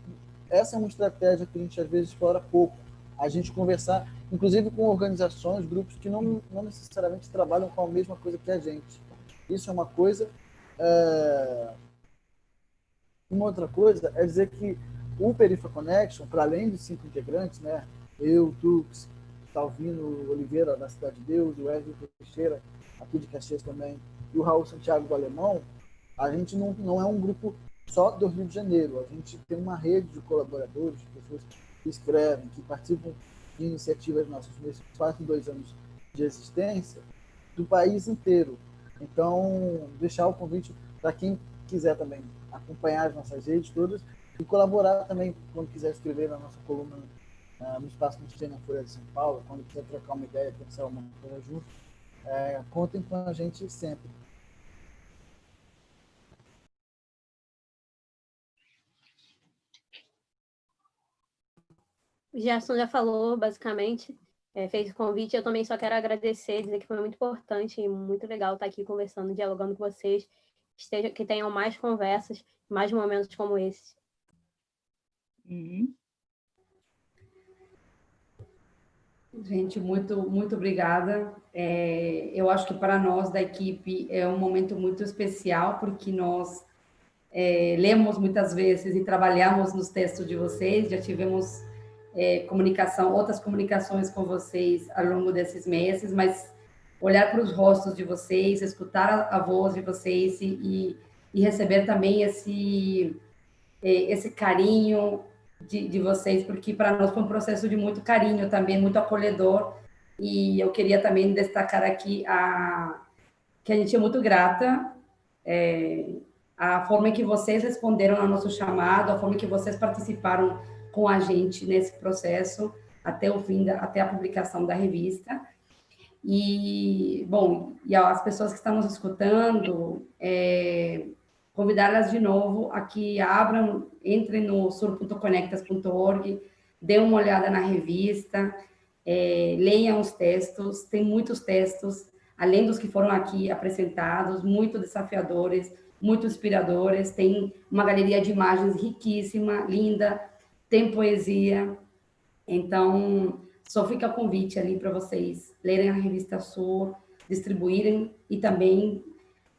essa é uma estratégia que a gente, às vezes, explora pouco. A gente conversar, inclusive com organizações, grupos que não necessariamente trabalham com a mesma coisa que a gente. Isso é uma coisa. Uma outra coisa é dizer que o Perifa Connection, para além dos 5 integrantes, né, eu, Tux, Salvino Oliveira, da Cidade de Deus, o Wesley Teixeira, aqui de Caxias também, e o Raul Santiago do Alemão, a gente não é um grupo só do Rio de Janeiro. A gente tem uma rede de colaboradores, de pessoas que escrevem, que participam de iniciativas nossas nesses quase 2 anos de existência, do país inteiro. Então, deixar o convite para quem quiser também acompanhar as nossas redes todas e colaborar também, quando quiser escrever na nossa coluna no espaço que a gente tem na Folha de São Paulo, quando quiser trocar uma ideia, pensar uma coisa junto, contem com a gente sempre. O Gerson já falou, basicamente, fez o convite. Eu também só quero agradecer, dizer que foi muito importante e muito legal estar aqui conversando, dialogando com vocês, que tenham mais conversas, mais momentos como esse. Uhum. Gente, muito, muito obrigada. Eu acho que para nós da equipe é um momento muito especial, porque nós lemos muitas vezes e trabalhamos nos textos de vocês, já tivemos outras comunicações com vocês ao longo desses meses, mas olhar para os rostos de vocês, escutar a voz de vocês e receber também esse carinho de vocês, porque para nós foi um processo de muito carinho também, muito acolhedor, e eu queria também destacar aqui que a gente é muito grata a forma em que vocês responderam ao nosso chamado, a forma em que vocês participaram com a gente nesse processo até o fim, até a publicação da revista. E, bom, e as pessoas que estão nos escutando, convidá-las de novo a que abram, entrem no sur.conectas.org, dêem uma olhada na revista, leiam os textos, tem muitos textos, além dos que foram aqui apresentados, muito desafiadores, muito inspiradores, tem uma galeria de imagens riquíssima, linda, tem poesia. Então, só fica o convite ali para vocês lerem a revista Sur, distribuírem e também,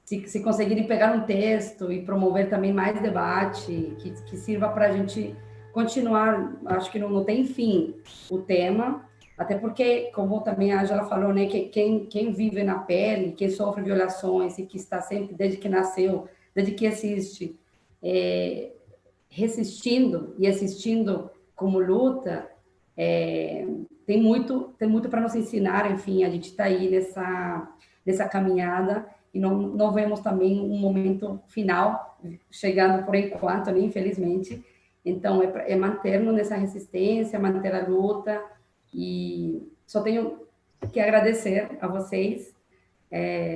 se conseguirem pegar um texto e promover também mais debate, que sirva para a gente continuar. Acho que não tem fim o tema, até porque, como também a Angela falou, né, que quem vive na pele, quem sofre violações e que está sempre, desde que nasceu, desde que existe, resistindo e assistindo como luta, tem muito para nos ensinar. Enfim, a gente está aí nessa caminhada e não vemos também um momento final chegando por enquanto, né, infelizmente. Então, é manter-nos nessa resistência, manter a luta, e só tenho que agradecer a vocês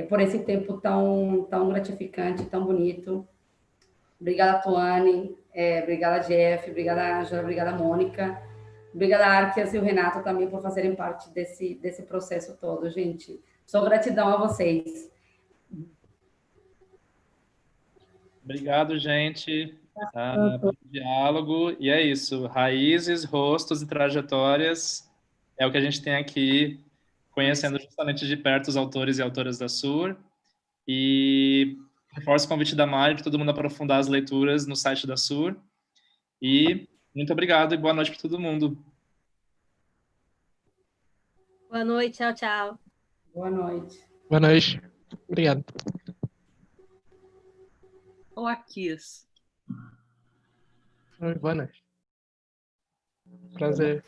por esse tempo tão gratificante, tão bonito. Obrigada, Tuane, obrigada, Jeff, obrigada, Angela, obrigada, Mônica, obrigada, Arquias e o Renato também por fazerem parte desse processo todo, gente. Só gratidão a vocês. Obrigado, gente, pelo diálogo. E é isso, raízes, rostos e trajetórias é o que a gente tem aqui, conhecendo justamente de perto os autores e autoras da Sur. E reforço o convite da Mari para todo mundo aprofundar as leituras no site da Sur. E Muito obrigado e boa noite para todo mundo. Boa noite, tchau, tchau. Boa noite. Boa noite. Obrigado. Ó, Kiss. Boa noite. Prazer.